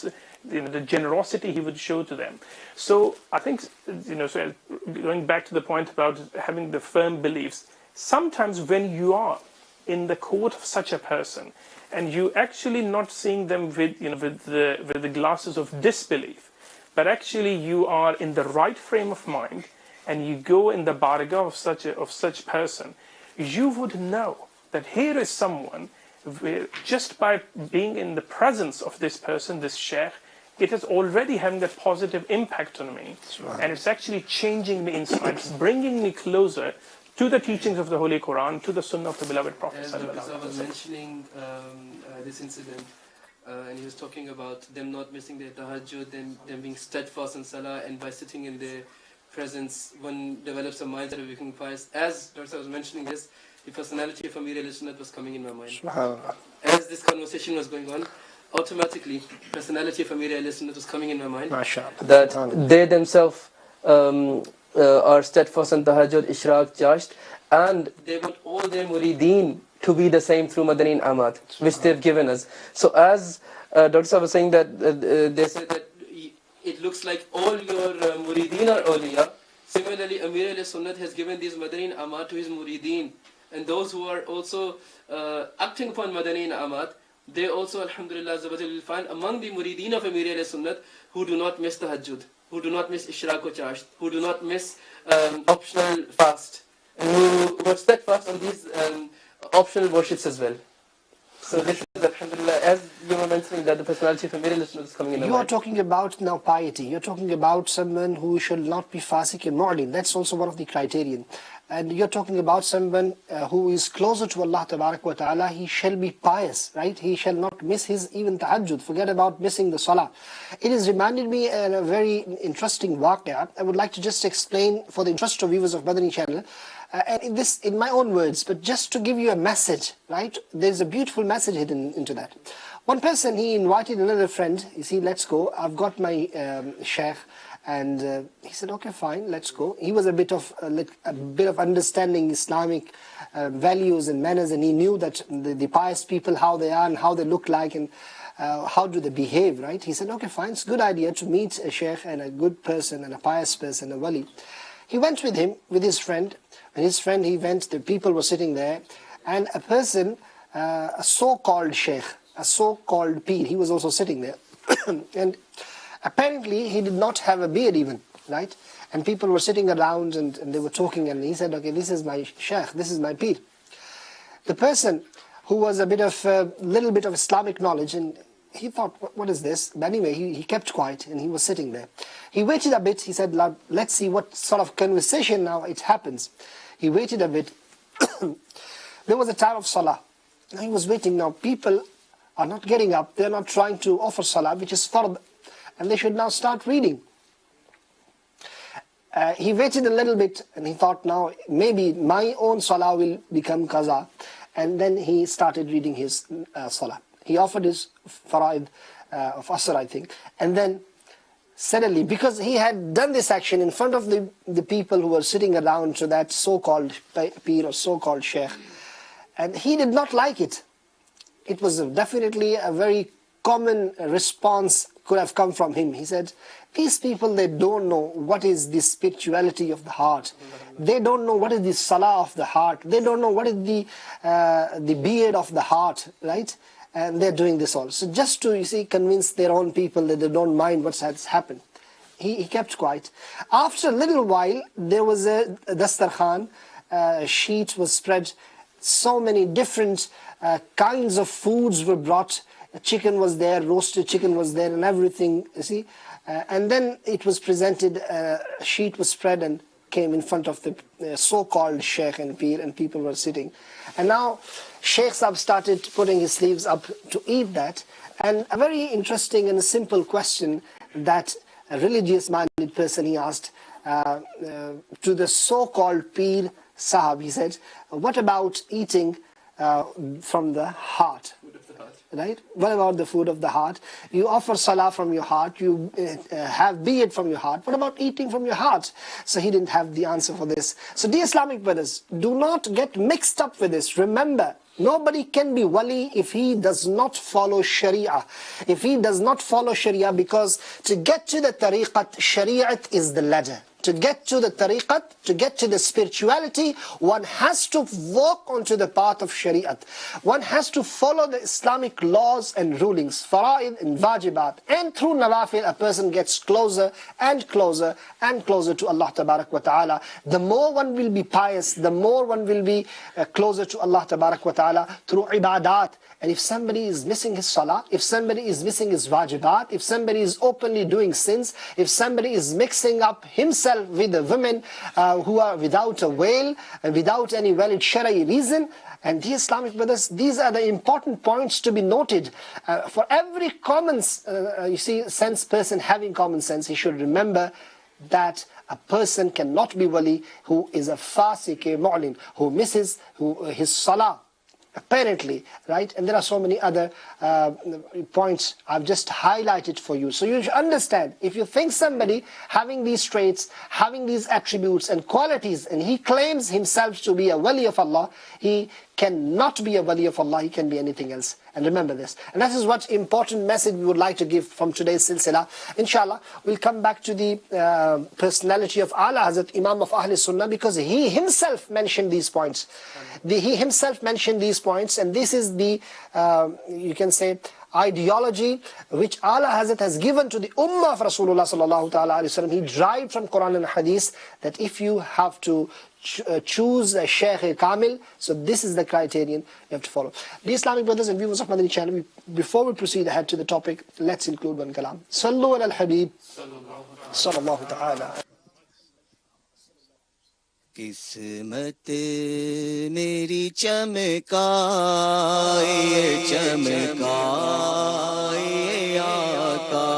the generosity he would show to them. So I think, so going back to the point about having the firm beliefs, sometimes when you are in the court of such a person and you actually not seeing them with the glasses of disbelief, but actually you are in the right frame of mind and you go in the bargah of such person, you would know that here is someone where just by being in the presence of this person, this Shaykh, it is already having that positive impact on me. And it's actually changing me inside. It's bringing me closer to the teachings of the Holy Quran, to the Sunnah of the beloved Prophet. As Raza was mentioning this incident, and he was talking about them not missing their tahajjud, them being steadfast in salah, and by sitting in their presence, one develops a mindset of becoming pious. As Raza was mentioning this, the personality of Amir al-Sunnat was coming in my mind. As this conversation was going on, automatically, personality of Amir al-Sunnat was coming in my mind. That they themselves are steadfast in tahajjud, ishraq, jasht, and they want all their murideen to be the same through Madani and Ahmad, which they've given us. So as Dr. Sahib was saying that they said that it looks like all your murideen are awliya. Similarly, Amir al-Sunnat has given these Madani and Ahmad to his murideen. And those who are also acting upon Madani and Ahmad, they also, alhamdulillah, will find among the murideen of Amir al-Sunnat who do not miss tahajjud, who do not miss ishraq or chasht, who do not miss optional fast, and who are steadfast on these optional worships as well. So this is Alhamdulillah, as you were mentioning that the personality of a middle listener is coming in. You are talking about now piety. You're talking about someone who should not be fasik and mu'lin. That's also one of the criterion. And you're talking about someone who is closer to Allah Tabarak wa Ta'ala. He shall be pious, right? He shall not miss his even tahajjud. Forget about missing the salah. It has reminded me of a very interesting waqia. I would like to just explain for the interest of viewers of Madani channel. And this in my own words, but just to give you a message, right? There's a beautiful message hidden into that. One person, he invited another friend. You see, let's go. I've got my sheikh, and he said, okay, fine, let's go. He was a bit of understanding Islamic values and manners, and he knew that the pious people, how they are and how they look like, and how do they behave, right? He said, okay, fine, it's a good idea to meet a sheikh and a good person and a pious person, a wali. He went with him, with his friend. And his friend, he went, the people were sitting there, and a person, a so-called sheikh, a so-called peer, he was also sitting there. And apparently he did not have a beard even, right? And people were sitting around and they were talking, and he said, okay, this is my sheikh, this is my peer. The person who was a little bit of Islamic knowledge, and he thought, what is this? But anyway, he kept quiet and he was sitting there. He waited a bit, he said, let's see what sort of conversation now it happens. He waited a bit. There was a time of salah. Now he was waiting. Now people are not getting up. They're not trying to offer salah, which is fard. And they should now start reading. He waited a little bit and he thought, now maybe my own salah will become qaza. And then he started reading his salah. He offered his faraid of asr, I think. And then suddenly, because he had done this action in front of the people who were sitting around to that so-called peer or so-called sheikh, and he did not like it. It was definitely a very common response could have come from him. He said, these people, they don't know what is the spirituality of the heart. They don't know what is the salah of the heart. They don't know what is the beard of the heart, right? And they're doing this all. So just to, you see, convince their own people that they don't mind what has happened. He kept quiet. After a little while, there was a dastarkhan, a sheet was spread. So many different kinds of foods were brought. Chicken was there, roasted chicken was there, and everything, you see. And then it was presented, a sheet was spread and came in front of the so-called sheikh and peer, and people were sitting. And now Sheikh Sahab started putting his sleeves up to eat that. And a very interesting and a simple question that a religious-minded person, he asked to the so-called peer Sahab, he said, what about eating from the heart? Right? What about the food of the heart? You offer salah from your heart, you have beard from your heart. What about eating from your heart? So he didn't have the answer for this. So dear Islamic brothers, do not get mixed up with this. Remember, nobody can be wali if he does not follow Sharia. If he does not follow Sharia, because to get to the tariqat, Shariat is the ladder. To get to the tariqat, to get to the spirituality, one has to walk onto the path of Shariat. One has to follow the Islamic laws and rulings, fara'id and wajibat. And through nawafil, a person gets closer and closer and closer to Allah Tabarak wa Ta'ala. The more one will be pious, the more one will be closer to Allah Tabarak wa Ta'ala through ibadat. And if somebody is missing his salah, if somebody is missing his wajibat, if somebody is openly doing sins, if somebody is mixing up himself with the women who are without a veil and without any valid Shari'i reason, and dear Islamic brothers, these are the important points to be noted. For every common, sense person having common sense, he should remember that a person cannot be wali who is a fasiq, a mu'lin, who misses his salah. Apparently, right? And there are so many other points I've just highlighted for you. So you should understand, if you think somebody having these traits, having these attributes and qualities, and he claims himself to be a wali of Allah, he cannot be a wali of Allah, he can be anything else. And remember this. And that is what important message we would like to give from today's silsila. Inshallah, we'll come back to the personality of Allah, Hazrat Imam of Ahl Sunnah, because he himself mentioned these points. He himself mentioned these points, and this is the, you can say, ideology which Allah has given to the Ummah of Rasulullah sallallahu ta'ala alayhi wa sallam. He derived from Quran and Hadith that if you have to choose a Shaykh Kamil, so this is the criterion you have to follow. The Islamic brothers and viewers of Madani channel, before we proceed ahead to the topic, let's include one kalam. Sallu ala al-habib sallallahu ta'ala. قسمت میری چمکائے چمکائے آقا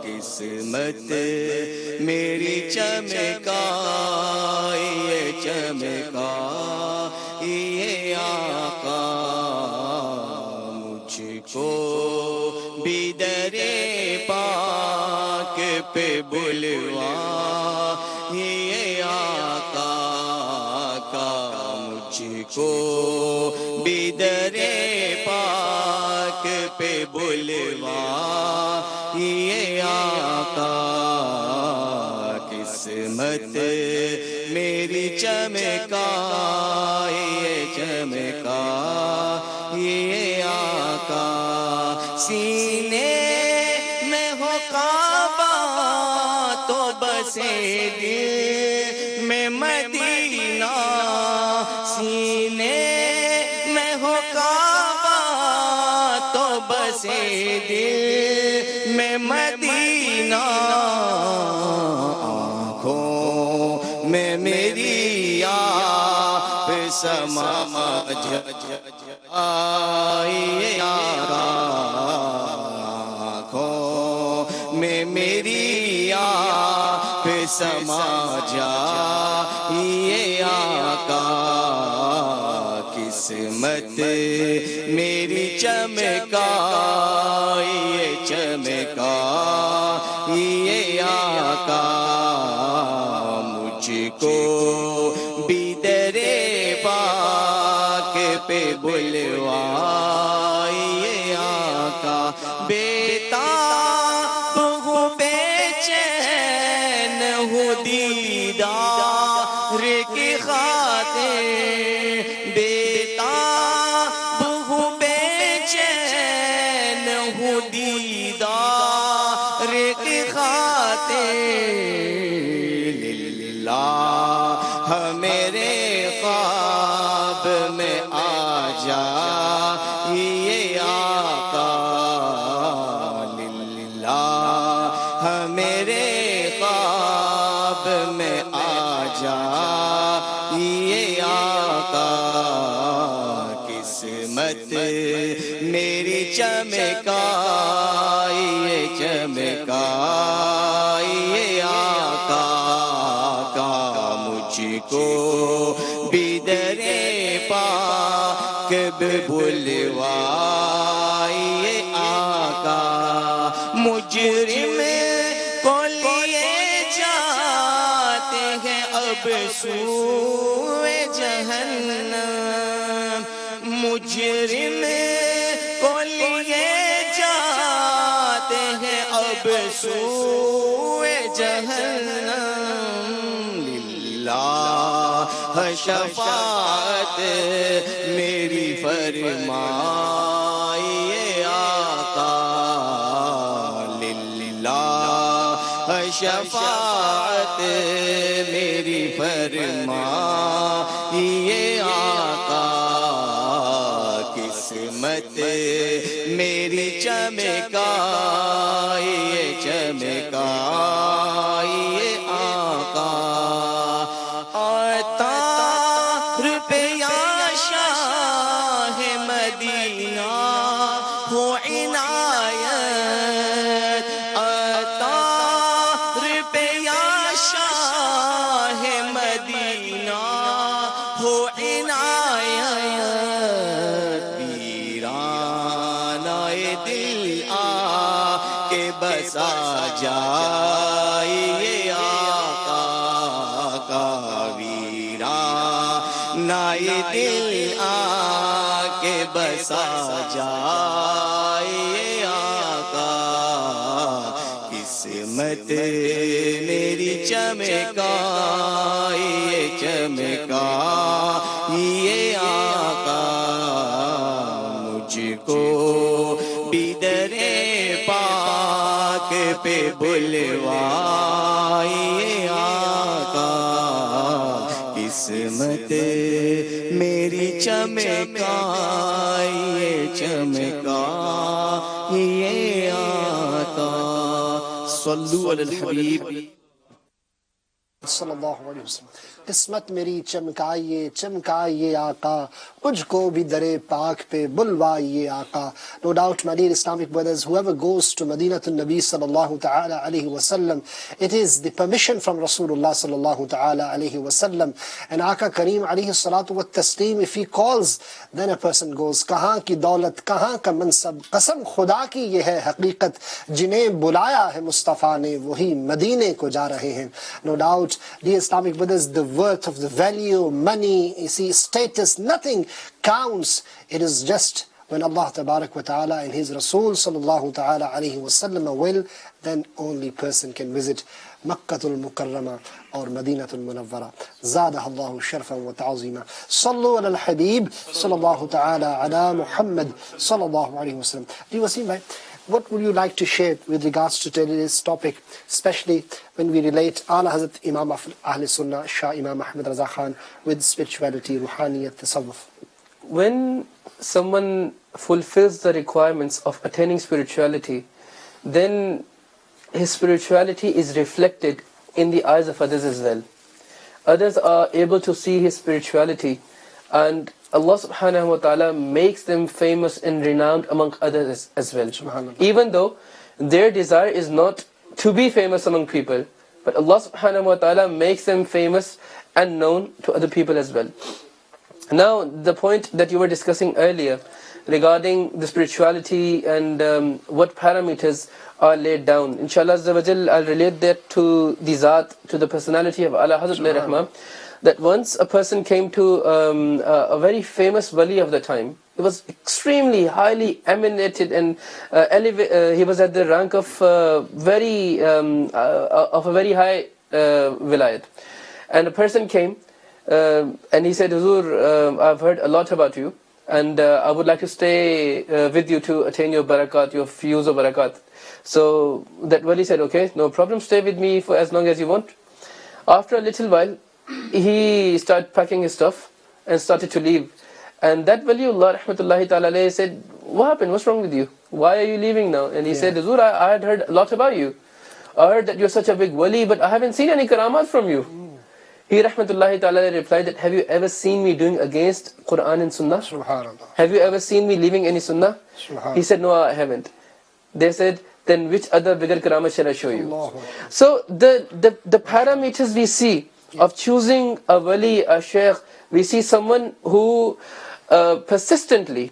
قسمت میری چمکائے چمکائے آقا مجھ کو بھی در پاک پہ بلوا کو بھی در پاک پہ بلوا یہ آقا قسمت میری چمکائے چمکا یہ آقا سینے میں ہو کعبہ تو بسے دل میں مدینہ سینے میں ہو کعبہ تو بسے دل میں مدینہ آنکھوں میں میری آپ سما آئیے آنکھوں میں میری آپ سما جائیے آقا قسمت میری چمکائے چمکائے آقا مجھ کو بھی در پاک پہ بلوائیے آقا بیتاب ہوں بے چین ہوں دیدار کی خاطر میرے خواب میں آ جائیے آقا للہ میرے خواب میں آ جائیے آقا قسمت میری چمکائے چمکائے آقا کو بھی در پاک بلوائیے آقا مجرم کو لیے جاتے ہیں اب سوئے جہنم مجرم کو لیے جاتے ہیں اب سوئے جہنم شفاعت میری فرمائیے آقا للہ شفاعت میری فرمائیے آقا قسمت میری چمکائے چمکائے آقا بسا جائیے آقا کا ویرانۂ دل آ کے بسا جائیے آقا قسمت میری چمکائے چمکائے آقا مجھ کو बुलवाइए आका, किस्मत मेरी चमकाइए चमकाइए आका, صلوا على الحبیب सल्लल्लाहु अलैहि वसल्लम। किस्मत मेरी चमकाइए चमकाइए आका, मुझको भी दरे पाक पे बुलवाइए आका. No doubt, my dear Islamic brothers, whoever goes to Madinatul Nabi sallallahu ta'ala alayhi wasallam, it is the permission from Rasulullah sallallahu ta'ala alayhi wasallam. And Aka Kareem alayhi salatu wa taslim, if he calls, then a person goes. Kahan ki daulat, kahan ka mansab, qasam khuda ki ye hai haqiqat, jinhe bulaya hai Mustafa ne, wahi Madine ko ja rahe hain. No doubt, dear Islamic brothers, the worth of the value, money, you see, status, nothing counts. It is just when Allah Tabarak wa Ta'ala and His Rasul Sallallahu Ta'ala Alayhi wa Sallam will, then only person can visit Makkatul Mukarrama or Madinatul Munawwara. Zadaha Allahu sharfan wa ta'zima. Sallu ala al-habib Sallallahu Ta'ala ala Muhammad Sallallahu Alayhi wa Sallam. Do you see, right? What would you like to share with regards to today's topic, especially when we relate Ala Hazrat Imam of Ahl Sunnah, Shah Imam Ahmed Raza Khan, with spirituality, ruhaniyat, tasawwuf? When someone fulfills the requirements of attaining spirituality, then his spirituality is reflected in the eyes of others as well. Others are able to see his spirituality, and Allah subhanahu wa ta'ala makes them famous and renowned among others as well. Even though their desire is not to be famous among people, but Allah subhanahu wa ta'ala makes them famous and known to other people as well. Now, the point that you were discussing earlier regarding the spirituality and what parameters are laid down, inshallah Azza wa Jal, I'll relate that to the Zat, to the personality of Allah Hazrat al-Rahman. That once a person came to a very famous wali of the time. He was extremely highly emanated and he was at the rank of a very high wilayat. And a person came and he said, Huzur, I've heard a lot about you, and I would like to stay with you to attain your barakat, your fuse of barakat. So that wali said, okay, no problem, stay with me for as long as you want. After a little while, he started packing his stuff and started to leave. And that waliullah rahmatullahi ta'ala alayhi said, what happened? What's wrong with you? Why are you leaving now? And he said, Huzur, I had heard a lot about you. I heard that you're such a big wali, but I haven't seen any karamat from you. He rahmatullahi ta'ala replied that, have you ever seen me doing against Quran and Sunnah? Have you ever seen me leaving any Sunnah? He said, no, I haven't. They said, then which other bigger karamat shall I show you? So the parameters we see of choosing a wali, a shaykh, we see someone who persistently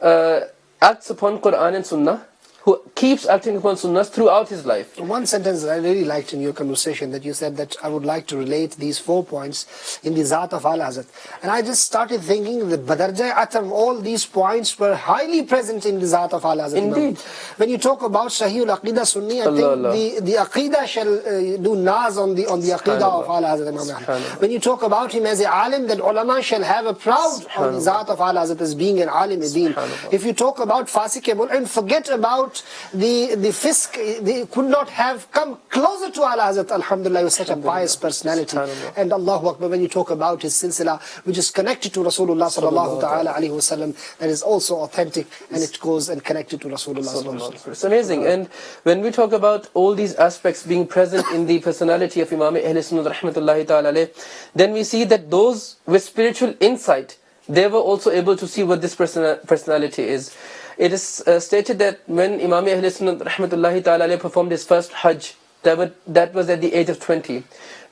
acts upon Quran and Sunnah, who keeps acting upon Sunnahs throughout his life. One sentence that I really liked in your conversation, that you said that I would like to relate these 4 points in the Zat of Ala Hazrat. And I just started thinking that Badarjai Atam, all these points were highly present in the Zat of Ala Hazrat. Indeed. When you talk about Sahih al-Aqidah Sunni, I think the Aqidah shall do naz on the Aqidah of Ala Hazrat Imam Ahmed. When you talk about him as a alim, then ulama shall have a proud on the Zat of Ala Hazrat as being an alim deen. If you talk about Fasik and forget about the fisk, they could not have come closer to Ala Hazrat. Alhamdulillah, he was such a pious personality. And Allahu Akbar, when you talk about his silsila, which is connected to Rasulullah sallallahu ta'ala alayhi wa sallam, that is also authentic, and it goes and connected to Rasulullah sallallahu alayhi wa sallam. It's amazing. And when we talk about all these aspects being present in the personality of Imam Ahl Sunnah rahmatullahi ta'ala alayh, then we see that those with spiritual insight, they were also able to see what this personality is. It is stated that when Imam Ahl Sunnah rahmatullahi ta'ala performed his first Hajj, that was at the age of 20.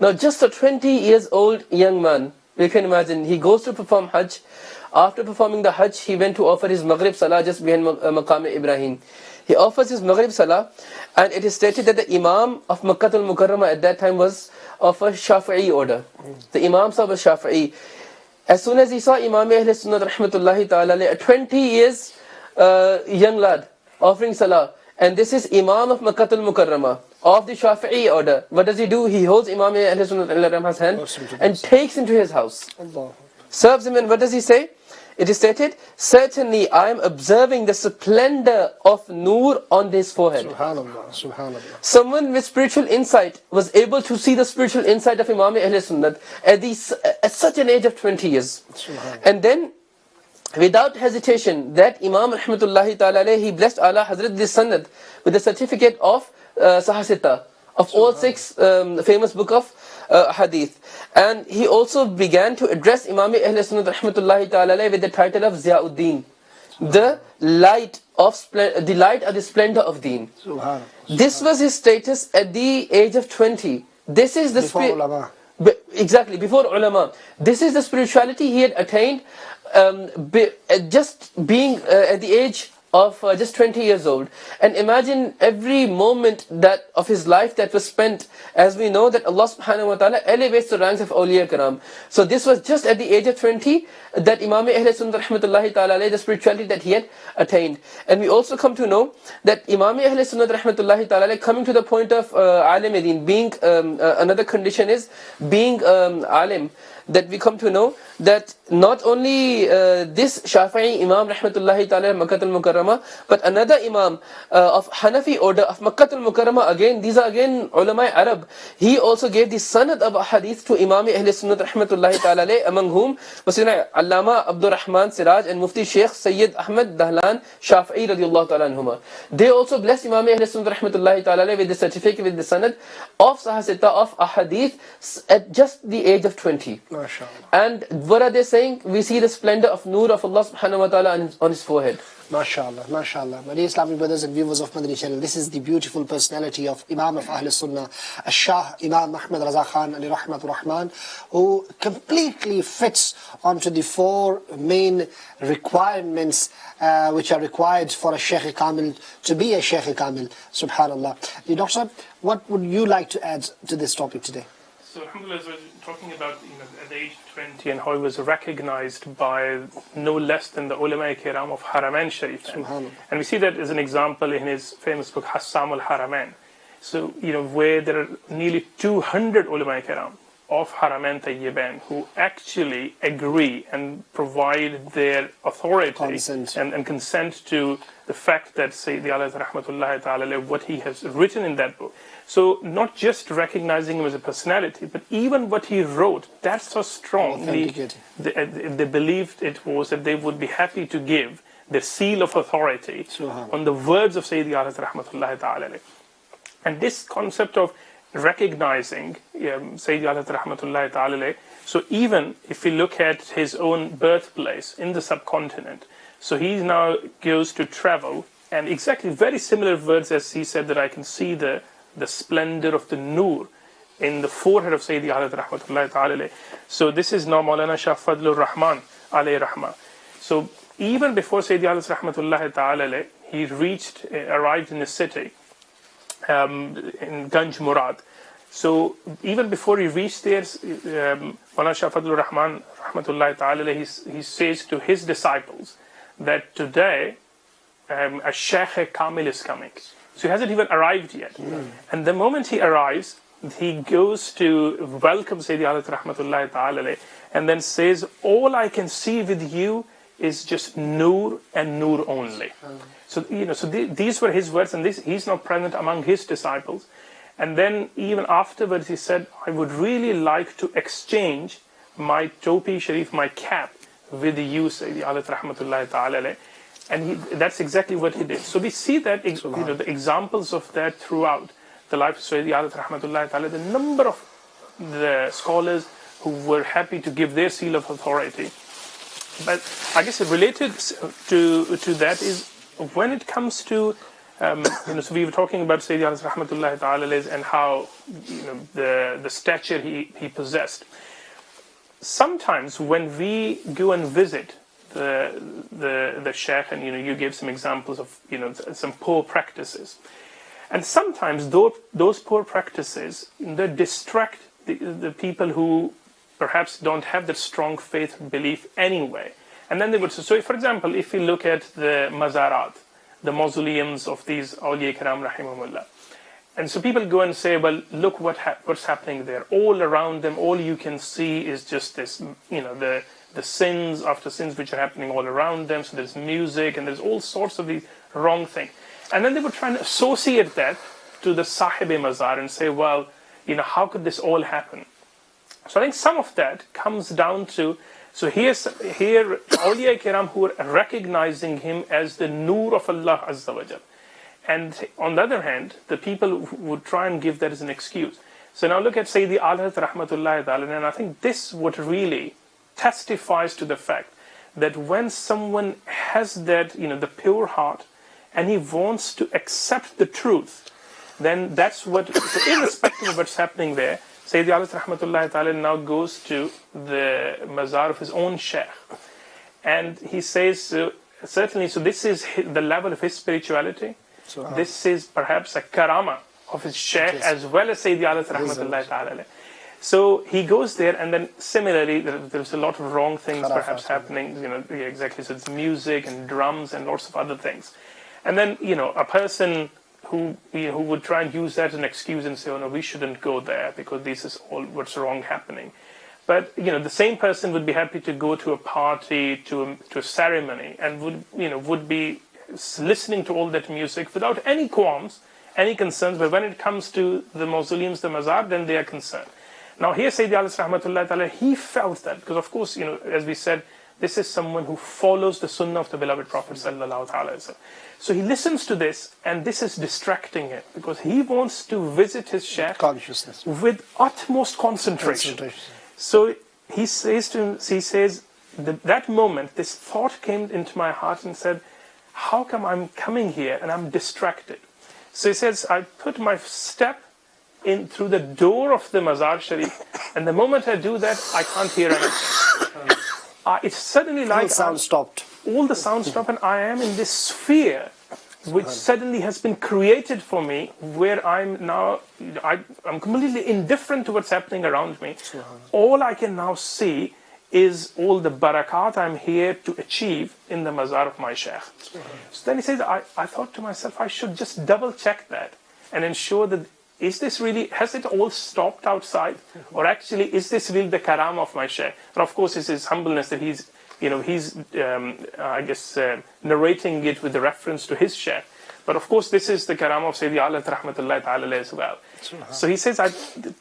Now just a 20 years old young man, we can imagine, he goes to perform Hajj. After performing the Hajj, he went to offer his Maghrib Salah just behind Maqam Ibrahim. He offers his Maghrib Salah, and it is stated that the Imam of Makkatul Mukarrama at that time was of a Shafi'i order. The Imam Sahib was Shafi'i. As soon as he saw Imam Ahl Sunnah rahmatullahi ta'ala, a 20 years young lad offering salah, and this is Imam of Makkatul Mukarrama of the Shafi'i order, what does he do? He holds Imam Ahl Sunnah's hand and takes him to his house, serves him, and what does he say? it is stated, certainly I am observing the splendor of Noor on his forehead. Subhanallah, subhanallah. Someone with spiritual insight was able to see the spiritual insight of Imam Ahl Sunnat at such an age of 20 years. And then, without hesitation, that Imam rahmatullahi ta'ala alayhi, he blessed Allah Hazrat this Sanad with the certificate of Sahasita, of all 6 famous book of hadith. And he also began to address Imam Ahl Sunnat rahmatullahi ta'ala alayhi with the title of Ziyauddin, the light of the splendor of Deen. This was his status at the age of 20. This is the before ulama. Exactly, before ulama. This is the spirituality he had attained just being at the age of just 20 years old. And imagine every moment that of his life that was spent, as we know that Allah subhanahu wa ta'ala elevates the ranks of awliya karam. So this was just at the age of 20 that Imam Ahl Sunnah rahmatullahi ta'ala alayhi, the spirituality that he had attained. And we also come to know that Imam Ahl Sunnah rahmatullahi ta'ala alayhi, coming to the point of alim din, being another condition is being alim, that we come to know that not only this Shafi'i Imam rahmatullahi ta'ala Makkah al-Mukarramah, but another Imam of Hanafi order of Makkah al-Mukarramah, again these are again ulama Arab, he also gave the sanad of hadith to Imam Ahl Sunnah rahmatullahi ta'ala alayhi, among whom was Allama Abdul Rahman Siraj and Mufti Sheikh Sayyid Ahmed Dahlan Shafi'i radiyallahu ta'ala anhuma. They also blessed Imam Ahl Sunnah rahmatullahi ta'ala alayhi with the certificate, with the sanad of Sahasita of ahadith at just the age of 20. And what are they saying? We see the splendor of Noor of Allah subhanahu wa ta'ala on his forehead. MashaAllah, MashaAllah. My dear Islamic brothers and viewers of Madani channel, this is the beautiful personality of Imam of Ahl Sunnah, Shah Imam Ahmed Raza Khan Ali Rahmatur Rahman, who completely fits onto the 4 main requirements which are required for a Shaykh Kamil to be a Shaykh Kamil. Subhanallah. Dr. Sahib, what would you like to add to this topic today? So, alhamdulillah, as we're talking about at the age of 20 and how he was recognized by no less than the ulama kiram of Haramain Sharif. And we see that as an example in his famous book, Hassam al-Haramain. So, where there are nearly 200 ulama kiram of Haramain Tayyibain who actually agree and provide their authority and consent to the fact that Sayyidi Allah rahmatullahi ta'ala, what he has written in that book. So not just recognizing him as a personality, but even what he wrote, that's so strong. They believed it was that they would be happy to give the seal of authority on the words of Sayyidi Allah rahmatullahi ta'ala. And this concept of recognizing Sayyidi Allah rahmatullahi ta'ala, so even if we look at his own birthplace in the subcontinent, so he now goes to travel, and exactly very similar words as he said that I can see the splendor of the Noor in the forehead of Sayyidi Allah rahmatullahi ta'ala. So this is now Maulana Shah Fadlur Rahman alayhi rahma. So even before Sayyidi Allah rahmatullahi ta'ala, he arrived in the city in Ganj Murad. So even before he reached there, Maulana Shah Fadlur Rahman rahmatullahi ta'ala, he says to his disciples that today a Shaykh Kamil is coming. So he hasn't even arrived yet. And the moment he arrives, he goes to welcome Sayyidi Allah rahmatullahi ta'ala and then says, all I can see with you is just Noor and Noor only. So, these were his words, and he's now present among his disciples. And then even afterwards he said, I would really like to exchange my topi sharif, my cap, with you, Sayyidi Allah rahmatullahi ta'ala. And that's exactly what he did. So we see that the examples of that throughout the life of Sayyidi Allah rahmatullahi ta'ala, the number of the scholars who were happy to give their seal of authority. But I guess related to that is when it comes to so we were talking about Sayyidi Allah rahmatullahi ta'ala and how the stature he possessed. Sometimes when we go and visit the Shaykh, and you gave some examples of some poor practices, and sometimes those poor practices they distract the people who perhaps don't have that strong faith and belief anyway, and then they would. So for example, if we look at the mazarat, the mausoleums of these awliya kiram rahimahumullah, and so people go and say, well, look what's happening there. All around them, all you can see is just this, the the sins after sins which are happening all around them. So there's music and there's all sorts of these wrong things. And then they would try and associate that to the Sahib-e-Mazar and say, well, how could this all happen? So I think some of that comes down to, so here Awliya Kiram who are recognizing him as the Noor of Allah Azza wa Jal. And on the other hand, the people would try and give that as an excuse. So now look at Sayyidi Al-Hayat Rahmatullahi Ta'ala, and I think this what really testifies to the fact that when someone has that, the pure heart, and he wants to accept the truth, then that's what, so irrespective of what's happening there, Sayyidi Al-Hayat Rahmatullahi Ta'ala now goes to the mazar of his own sheikh. And he says, certainly, so this is the level of his spirituality. This is perhaps a karama of his sheikh as well as Sayyidi Al-Hayat Rahmatullahi Ta'ala. So he goes there, and then similarly, there's a lot of wrong things perhaps happening, exactly. So it's music and drums and lots of other things. And then, a person who would try and use that as an excuse and say, oh no, we shouldn't go there because this is all what's wrong happening. But, the same person would be happy to go to a party, to a ceremony, and would be listening to all that music without any qualms, any concerns. But when it comes to the mausoleums, the mazar, then they are concerned. Now here Sayyidi Al-Hayat Rahmatullahi Ta'ala, he felt that, because of course, as we said, this is someone who follows the sunnah of the beloved Prophet Sallallahu Alaihi Wasallam. So he listens to this, and this is distracting him, because he wants to visit his shaykh with utmost concentration. So he says to him, that moment, this thought came into my heart and said, how come I'm coming here and I'm distracted? So he says, I put my step in through the door of the Mazar Sharif, and the moment I do that, I can't hear anything. It's suddenly like all the sound stopped, and I am in this sphere which suddenly has been created for me, where I'm now, I'm completely indifferent to what's happening around me. All I can now see is all the barakat I'm here to achieve in the mazar of my sheikh. So then he says, I thought to myself, I should just double check that and ensure that, is this really, has it all stopped outside? Or actually, is this really the karam of my sheikh? And of course, it's his humbleness that he's narrating it with the reference to his sheikh. But of course, this is the karam of Sayyidi Al-Hayat Rahmatullahi Ta'ala as well. So he says, I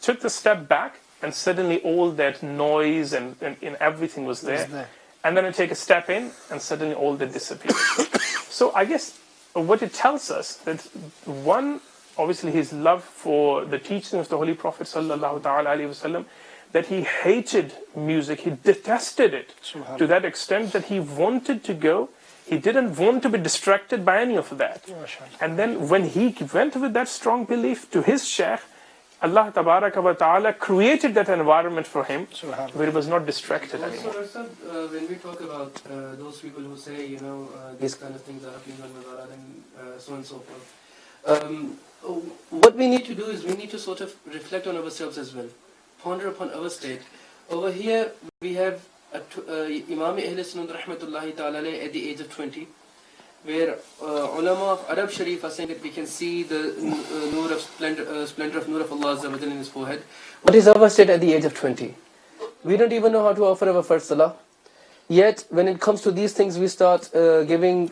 took the step back, and suddenly all that noise and everything was there. And then I take a step in, and suddenly all that disappeared. So I guess what it tells us, that one, obviously his love for the teaching of the Holy Prophet Sallallahu Alaihi Wasallam, that he hated music, he detested it to that extent that he wanted to go, he didn't want to be distracted by any of that. And then when he went with that strong belief to his sheikh, Allah Tabaraka wa Ta'ala created that environment for him where he was not distracted anymore. So, when we talk about those people who say, these kind of things are happening on Mazara and so on and so forth, what we need to do is we need to sort of reflect on ourselves as well, ponder upon our state. Over here we have Imam Ahl Sunnah Rahmatullahi Ta'ala at the age of 20, where ulama of Arab Sharif are saying that we can see the nur of splendor of Nur of Allah Azza wa Jalla in his forehead. What is our state at the age of 20? We don't even know how to offer our first salah. Yet when it comes to these things, we start giving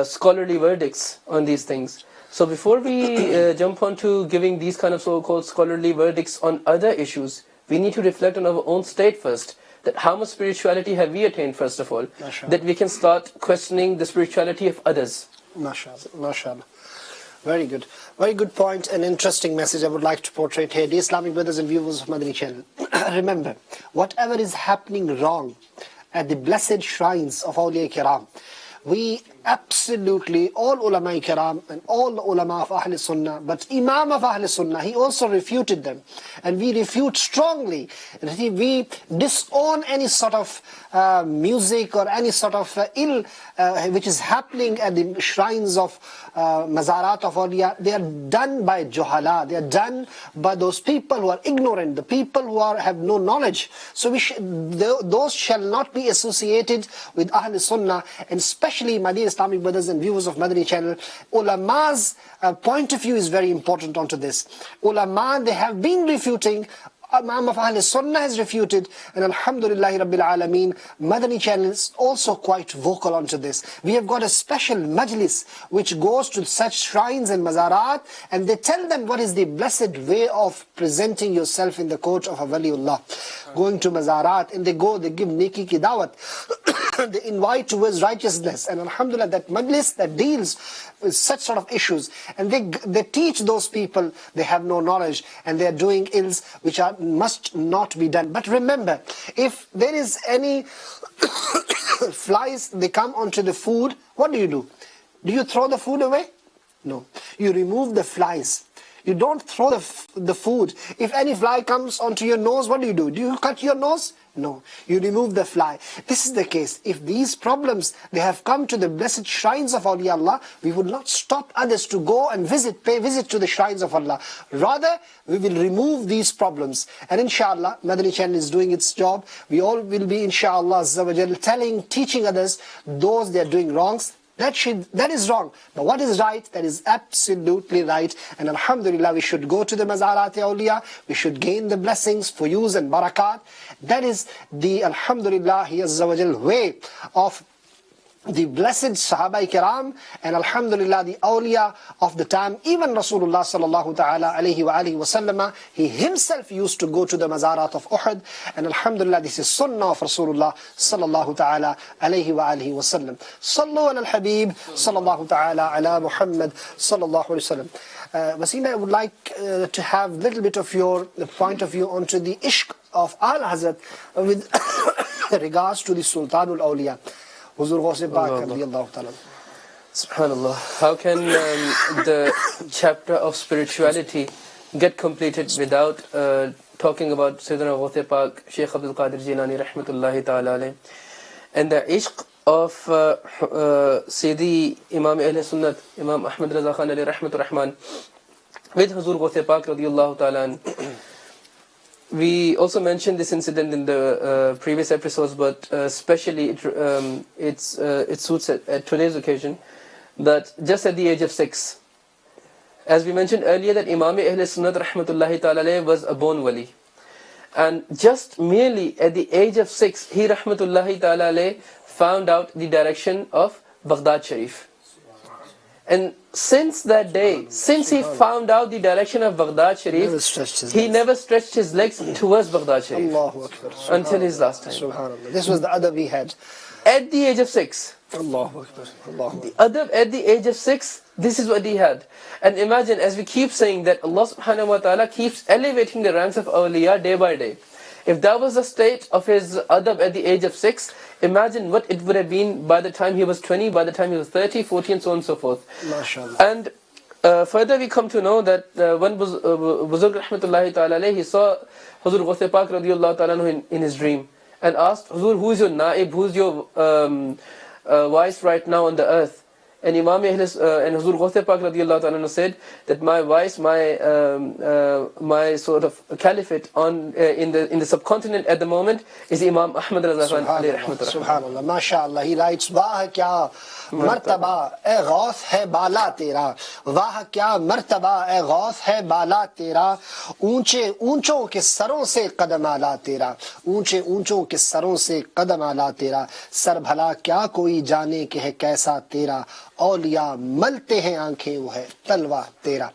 scholarly verdicts on these things. So before we jump on to giving these kind of so-called scholarly verdicts on other issues, we need to reflect on our own state first. That how much spirituality have we attained, first of all, that we can start questioning the spirituality of others. MashaAllah. Very good. Very good point, an interesting message I would like to portray here. Dear Islamic brothers and viewers of Madani channel, remember, whatever is happening wrong at the blessed shrines of Awliya Kiram, we absolutely, all ulama kiram and all ulama of Ahl Sunnah, but Imam of Ahl Sunnah, he also refuted them. And we refute strongly. We disown any sort of music or any sort of ill which is happening at the shrines of mazarat of awliya. They are done by juhala. They are done by those people who are ignorant, the people who have no knowledge. So those shall not be associated with Ahl Sunnah, and especially my dear Islamic brothers and viewers of Madani channel, ulama's point of view is very important onto this. Ulama, they have been refuting Imam of Ahl Sunnah has refuted, and alhamdulillah Rabbil Alameen, Madani channel is also quite vocal onto this. We have got a special majlis which goes to such shrines and mazarat, and they tell them what is the blessed way of presenting yourself in the court of a waliullah. Going to mazarat, and they give neki ki dawat. They invite towards righteousness, and alhamdulillah, that majlis that deals with such sort of issues, and they teach those people they have no knowledge, and they are doing ills which must not be done. But remember, if there is any flies, they come onto the food, what do? Do you throw the food away? No. You remove the flies. You don't throw the food. If any fly comes onto your nose, what do? Do you cut your nose? No. You remove the fly. This is the case. If these problems, they have come to the blessed shrines of awliya Allah, we would not stop others to go and pay visit to the shrines of Allah. Rather, we will remove these problems. And inshallah, Madani channel is doing its job. We all will be, inshallah, teaching others those they are doing wrongs. That is wrong. But what is right, that is absolutely right. And alhamdulillah, we should go to the mazarat awliya. We should gain the blessings, fuyuz and barakat. That is the alhamdulillah way of the blessed Sahaba Kiram, and alhamdulillah the awliya of the time. Even Rasulullah sallallahu ta'ala alayhi wa alihi wa sallama, he himself used to go to the mazarat of Uhud, and alhamdulillah this is sunnah of Rasulullah sallallahu ta'ala alayhi wa alihi wa sallam. Sallu ala al-habib sallallahu ta'ala ala Muhammad sallallahu alayhi wa sallam. Waseem, I would like to have a little bit of your point of view onto the ishq of Al Hazrat with regards to the Sultanul Awliya. Subhanallah. How can the chapter of spirituality get completed without talking about Sayyidina Ghauthe Pak, Shaykh Abdul Qadir Jilani rahmatullahi ta'ala alayh, and the ishq of Sayyidi Imam Ahl Sunnat, Imam Ahmed Raza Khan alayhi rahmatur rahman, with Hazur Ghauthe Pak radiyallahu ta'ala anhu. We also mentioned this incident in the previous episodes, but especially it suits at today's occasion, that just at the age of 6, as we mentioned earlier, that Imam Ahl Sunnat rahmatullahi ta'ala was a born wali, and just merely at the age of 6, he rahmatullahi ta'ala found out the direction of Baghdad Sharif. And since that day, since he found out the direction of Baghdad Sharif, he never stretched his legs towards Baghdad Sharif until his last time. This was the adab he had. At the age of 6. Allahu Akbar. The adab at the age of 6, this is what he had. And imagine, as we keep saying, that Allah subhanahu wa ta'ala keeps elevating the ranks of awliya day by day. If that was the state of his adab at the age of 6, imagine what it would have been by the time he was 20, by the time he was 30, 40 and so on and so forth. MashaAllah. And further we come to know that when Buzurg rahmatullahi ta'ala, he saw Hazur Ghauthe Pak radiyallahu ta'ala in his dream, and asked, Hazur, who is your naib, who is your vice right now on the earth? And Imam and Hazur Ghauthe Pak radiyallahu ta'ala said that my vice, my sort of caliphate in the subcontinent at the moment is Imam Ahmed Raza Khan alayhi rahmatullah. Subhanallah, MashaAllah. He writes, Wah kya martaba e ghauth hai bala tera, Wah kya martaba e ghauth hai bala tera, Unche unchon ke saron se qadam ala tera, Unche unchon ke saron se qadam ala tera, Sar bhala kya koi jane ke hai kaisa tera, औलिया मलते हैं आंखें वो है तलवा तेरा.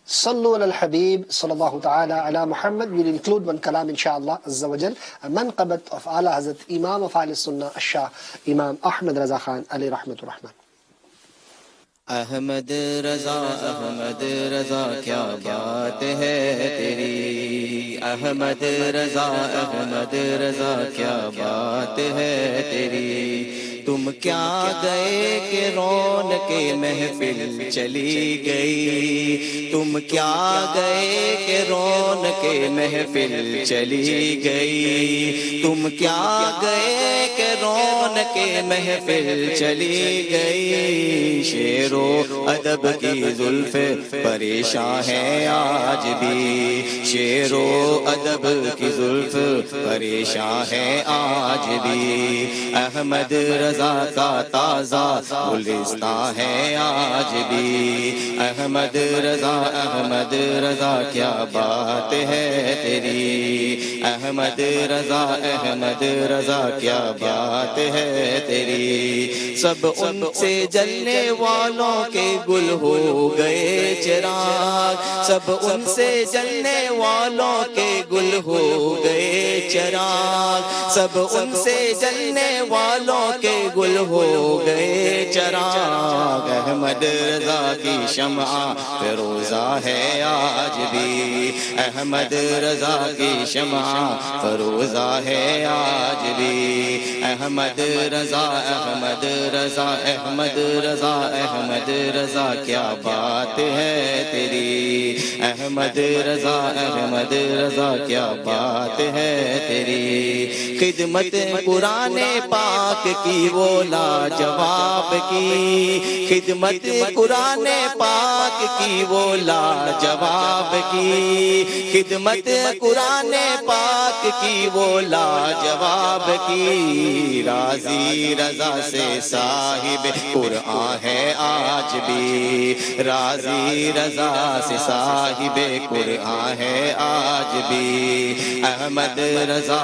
صلوا على الحبيب صلى الله تعالى على محمد. We'll include one kalam inshallah azza wa jal, a manqabat of Allah Hazrat Imam of Ahl Sunnah Shah Imam Ahmed Raza Khan alayhi rahmatur rahman. Ahmed Raza kya baat hai teri, Ahmed Raza kya baat hai teri. तुम क्या गए कि रौनके महफिल चली गई, तुम क्या गए कि रौनके महफिल चली गई, तुम क्या गए कि रौनके महफिल चली गई. शेरो و ادب کی زلف پریشان ہے آج بھی، شعر و ادب کی زلف پریشان ہے آج بھی، احمد رضا کا تازہ گلستان ہے آج بھی، احمد رضا کیا بات ہے تیری، احمد رضا کیا بات ہے تیری، سب ان سے جلنے والوں کے گل ہو گئے چراغ، سب ان سے جلنے والوں کے گل ہو گئے چراغ، سب ان سے جلنے والوں کے گل ہو گئے چراغ، احمد رضا کی شمع فروزہ ہے آج بھی، احمد رضا کی شمع فروزہ ہے آج بھی، احمد رضا کیا بات ہے تیری، احمد رضا کیا بات ہے تیری، خدمت قرآن پاک کی وہ لاجواب کی، خدمت قرآن پاک کی وہ لاجواب کی، خدمت قرآن پاک کی وہ لاجواب کی، راضی رضا سے صاحب قرآن ہے آج بھی، راضی رضا سے صاحب قرآن ہے آج بھی، احمد رضا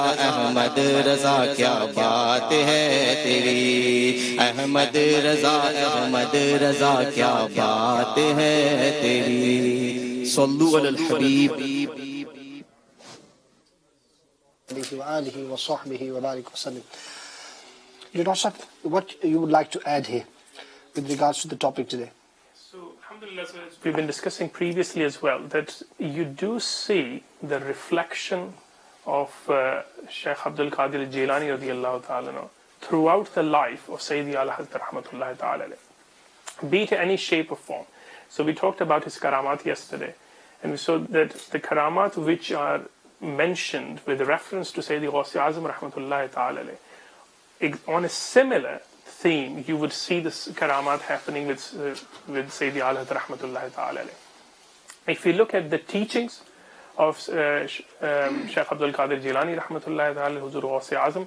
کیا بات ہے تیری، احمد رضا کیا بات ہے تیری، صلوا علی الحبیب وآلہ وصحبہ وبارک وسلم. Dr. what you would like to add here with regards to the topic today? So, alhamdulillah, so as we've been discussing previously as well, that you do see the reflection of Shaykh Abdul Qadir al-Jilani radiyallahu ta'ala anhu throughout the life of Sayyidi Allah rahmatullahi ta'ala alayh, be it in any shape or form. So we talked about his karamat yesterday, and we saw that the karamat which are mentioned with reference to Sayyidi Azim rahmatullahi ta'ala alayh, on a similar theme, you would see this karamat happening with Sayyidi Allah rahmatullahi ta'ala alayh. If you look at the teachings of Shaykh Abdul Qadir Jilani rahmatullahi ta'ala, Huzur Ghaus Azam,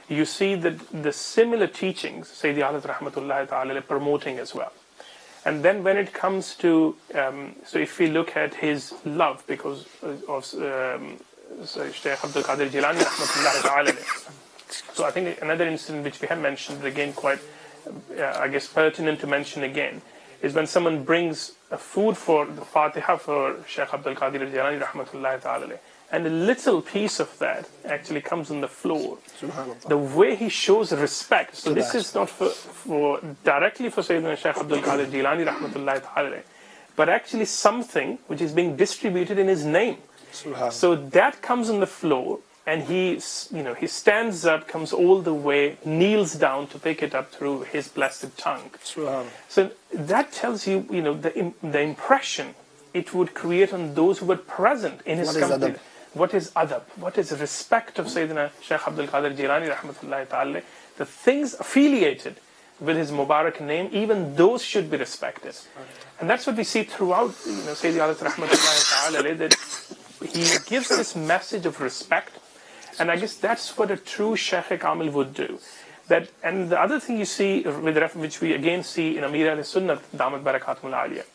you see that the similar teachings Sayyidi Allah rahmatullahi ta'ala promoting as well. And then when it comes to, so if we look at his love because of Shaykh Abdul Qadir Jilani rahmatullahi ta'ala, so I think another incident which we have mentioned, again quite, I guess, pertinent to mention again, is when someone brings a food for the Fatiha for Shaykh Abdul Qadir Jilani rahmatullahi ta'ala, and a little piece of that actually comes on the floor. The way he shows respect, so this is not for directly for Sayyidina Shaykh Abdul Qadir Jilani rahmatullahi ta'ala, but actually something which is being distributed in his name. So that comes on the floor, and he stands up, comes all the way, kneels down to pick it up through his blessed tongue. So that tells you, the impression it would create on those who were present in his company. What is adab? What is respect of Sayyidina Shaykh Abdul Qadir Jilani rahmatullahi ta'ala? The things affiliated with his Mubarak name, even those should be respected. And that's what we see throughout, Sayyidi Allah rahmatullahi ta'ala, that he gives this message of respect. And I guess that's what a true Shaykh Kamil would do. And the other thing you see, which we again see in Amir al-Sunnah, Damat Barakatum al-Aliyah,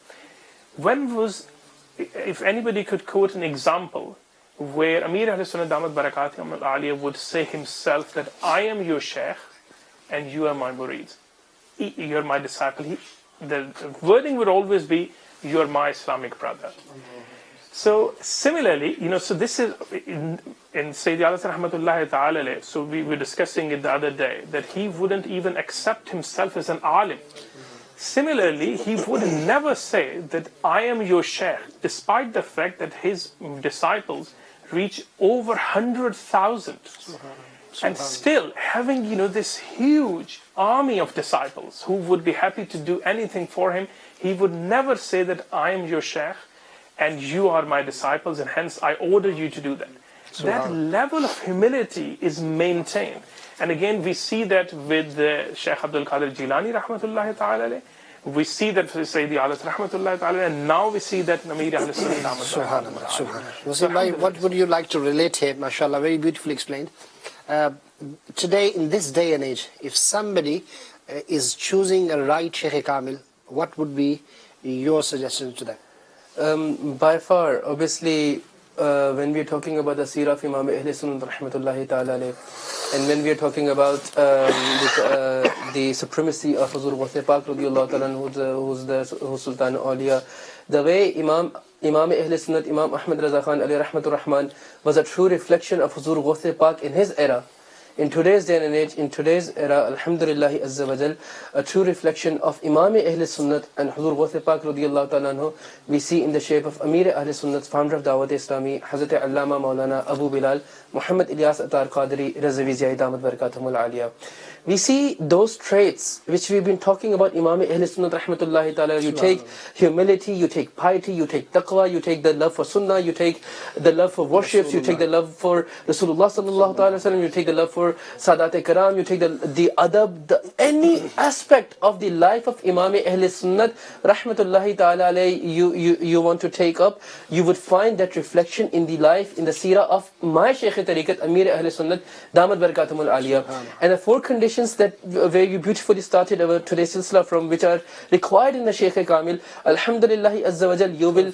if anybody could quote an example where Amir al-Sunnah, Damat Barakatum al-Aliyah would say himself that I am your Shaykh and you are my murid, you're my disciple, the wording would always be, you're my Islamic brother. So similarly, so this is in Sayyidi Allah rahmatullahi ta'ala, so we were discussing it the other day, that he wouldn't even accept himself as an alim. Similarly, he would never say that I am your Shaykh, despite the fact that his disciples reach over 100,000. And still having, this huge army of disciples who would be happy to do anything for him, he would never say that I am your Shaykh and you are my disciples, and hence I order you to do that. That level of humility is maintained. And again, we see that with Shaykh Abdul Qadir Jilani rahmatullahi ta'ala, We see that for Sayyidi Alas Rahmatullah Ta'ala, and now we see that Amir Ahl Sunnah. Subhanallah, subhanallah. What would you like to relate here? MashaAllah, very beautifully explained. Today, in this day and age, if somebody is choosing a right Shaykh Kamil, what would be your suggestion to them? By far, obviously, when we are talking about the seerah of Imam Ahl Sunnah Rahmatullahi Ta'ala alayh, and when we are talking about the supremacy of Huzur Ghaus Pak radiyallahu ta'ala, who's Sultan Awliya, the way Imam Ahl Sunnah, Imam Ahmed Raza Khan alayhi rahmatur rahman, was a true reflection of Huzur Ghaus Pak in his era. In today's day and age, in today's era, alhamdulillah azza wa jal, a true reflection of Imam Ahl Sunnah and Huzur Ghaus Pak radiyallahu ta'ala anhu, we see in the shape of Amir Ahl Sunnah, founder of Dawat Islami, Hazrat Allama Maulana Abu Bilal, Muhammad Ilyas Attar Qadri, Razavi Zaid Ahmed Barakatuhumul Aliyah. We see those traits which we've been talking about Imam Ahl Sunnah rahmatullahi ta'ala. You take humility, you take piety, you take taqwa, you take the love for sunnah, you take the love for worships, you take the love for Rasulullah sallallahu ta'ala wasallam, you take the love for Sadat-e-Karam, you take the adab, any aspect of the life of Imam Ahl Sunnah rahmatullahi ta'ala alayhi, you want to take up, you would find that reflection in the life, in the seerah of my Shaykh Tariqat, Amir Ahl Sunnah, Damat Barakatumul Aliyah. And the four conditions that where you beautifully started our today's silsila from, which are required in the Shaykh Kamil, alhamdulillah azza wa jal, you will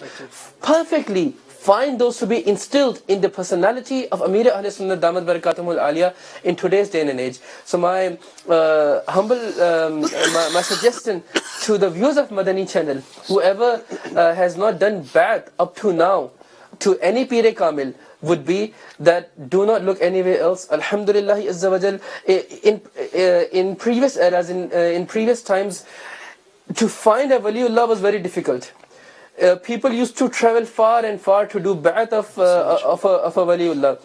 perfectly find those to be instilled in the personality of Amir Ahl Sunnah Damat Barakatuhumul Aliyah in today's day and age. So my my suggestion to the viewers of Madani channel, whoever has not done bad up to now to any Pir Kamil, would be that do not look anywhere else. Alhamdulillah azza wa jal, in previous eras, in previous times, to find a waliullah was very difficult. People used to travel far and far to do ba'at of a waliullah.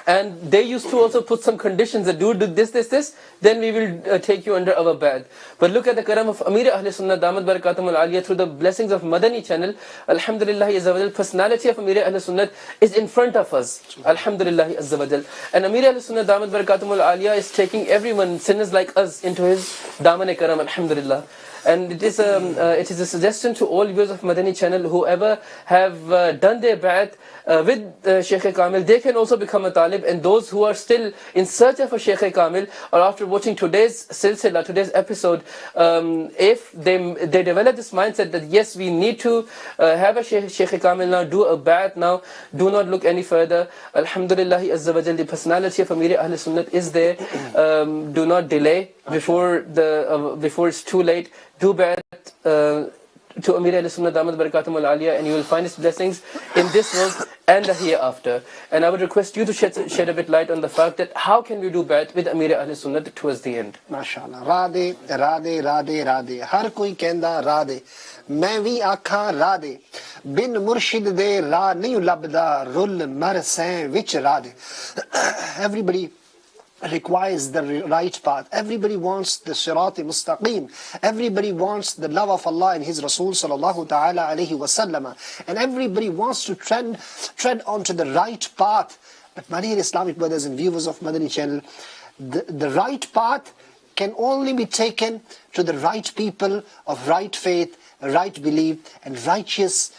And they used to also put some conditions that do this, then we will take you under our bad. But look at the karam of Amir Ahl Sunnah Damat Barakatumul Aliyah through the blessings of Madani channel. Alhamdulillah azza wa jal, personality of Amir Ahl Sunnah is in front of us. Alhamdulillah azza wa jal. And Amir Ahl Sunnah Damat Barakatumul Aliyah is taking everyone, sinners like us, into his Daman-e-Karam, alhamdulillah. And it is a suggestion to all viewers of Madani channel, whoever have done their ba'at with Shaykh Kamil, they can also become a talib. And those who are still in search of a Shaykh Kamil, or after watching today's silsila, today's episode, if they develop this mindset that yes, we need to have a Shaykh Kamil now, do a ba'at now, do not look any further. Alhamdulillah azza wa jal, the personality of Amir Ahl Sunnah is there. Do not delay before it's too late. Do bad to Amir Ahl Sunnah Damat Barakatumul Aliyah, and you will find his blessings in this world and the hereafter. And I would request you to shed a bit light on the fact that how can we do bad with Amir Ahl Sunnah towards the end. MashaAllah. Radhe, radhe, radhe, radhe. Har koi kenda radhe. Main vi aakha radhe. Bin murshid de ra nahi labda. Rul mar sain vich radhe. Everybody requires the right path. Everybody wants the Sirat-e Mustaqim. Everybody wants the love of Allah and His Rasul sallallahu ta'ala alayhi wa sallam. And everybody wants to tread onto the right path. But my dear Islamic brothers and viewers of Madani channel, the right path can only be taken to the right people of right faith, right belief, and righteous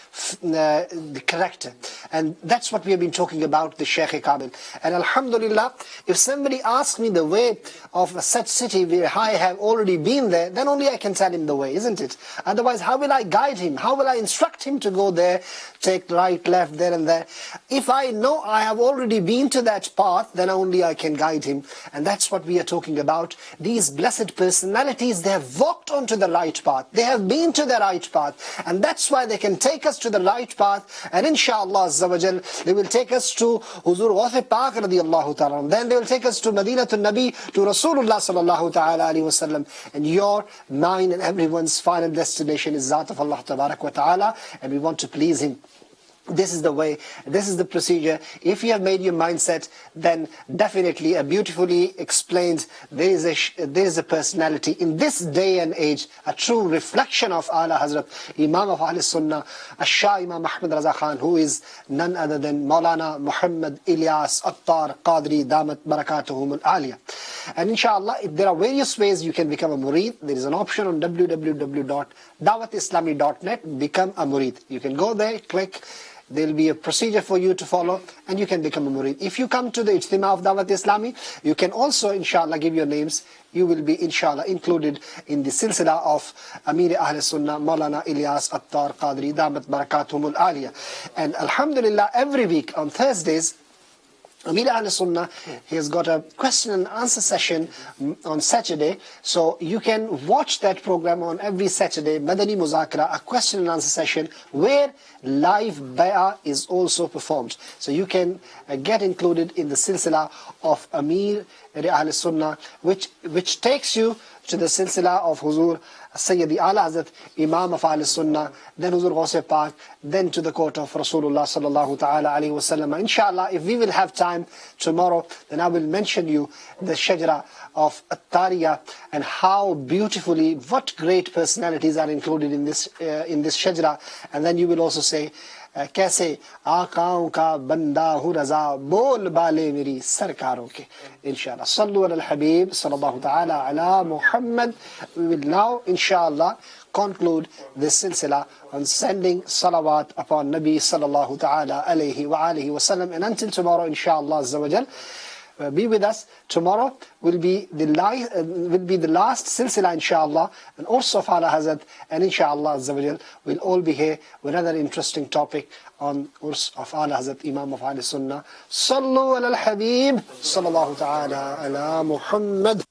the character. And that's what we have been talking about, the Shaykh Kamil. And alhamdulillah, if somebody asks me the way of such city where I have already been there, then only I can tell him the way, isn't it? Otherwise, how will I guide him? How will I instruct him to go there, take right, left, there and there? If I know I have already been to that path, then only I can guide him. And that's what we are talking about. These blessed personalities, they have walked onto the right path. They have been to the right path. And that's why they can take us to the right path. And inshallah azza wa jal, they will take us to Huzur Ghaus Pak radiyallahu ta'ala. Then they will take us to Madinatul Nabi, to Rasulullah sallallahu ta'ala alayhi wa sallam. And your, mine and everyone's final destination is Zat of Allah tabarak wa ta'ala. And we want to please Him. This is the way, this is the procedure. If you have made your mindset, then definitely a beautifully explained, there is a personality in this day and age, a true reflection of Ala Hazrat, Imam of Ahl Sunnah, Shah Imam Ahmed Raza Khan, who is none other than Maulana Muhammad Ilyas Attar Qadri Damat Barakatuhumul Aliyah. And inshallah, there are various ways you can become a murid. There is an option on www.dawatislami.net, become a murid. You can go there, click. There will be a procedure for you to follow, and you can become a murid. If you come to the Ijtima of Dawat Islami, you can also, inshallah, give your names. You will be, inshallah, included in the silsila of Amir Ahl Sunnah, Maulana Ilyas Attar Qadri, Damat Barakathumul Aliyah. And alhamdulillah, every week on Thursdays, Amir Ahl Sunnah, he has got a question and answer session on Saturday. So you can watch that program on every Saturday, Madani Muzakara, a question and answer session where live bay'ah is also performed. So you can get included in the silsila of Amir Ahl Sunnah, which takes you to the silsila of Huzur Sayyidi Ala Hazrat Imam of Ahl Sunnah, then Huzur Ghaus Pak, then to the court of Rasulullah sallallahu ta'ala alayhi wa sallam. Inshallah, if we will have time tomorrow, then I will mention you the shajra of Attari and how beautifully, what great personalities are included in this shajra. And then you will also say, कैसे आकाओं का बंदा हूँ रज़ा बोल बाले मेरी सरकारों के इंशाअल्लाह صلوا على الحبيب صلى الله تعالى على محمد. We will now inshallah conclude this silsila on sending salawat upon Nabi sallallahu ta'ala alayhi wa alihi wa sallam. And until tomorrow inshallah azza wa jal, be with us. Tomorrow will be the last silsila inshallah, and also of Ala Hazrat, and inshallah azza wa jal, we'll all be here with another interesting topic on Urs of Ala Hazrat Imam of Ahl Sunnah. Sallu ala al-Habib sallallahu ta'ala ala Muhammad.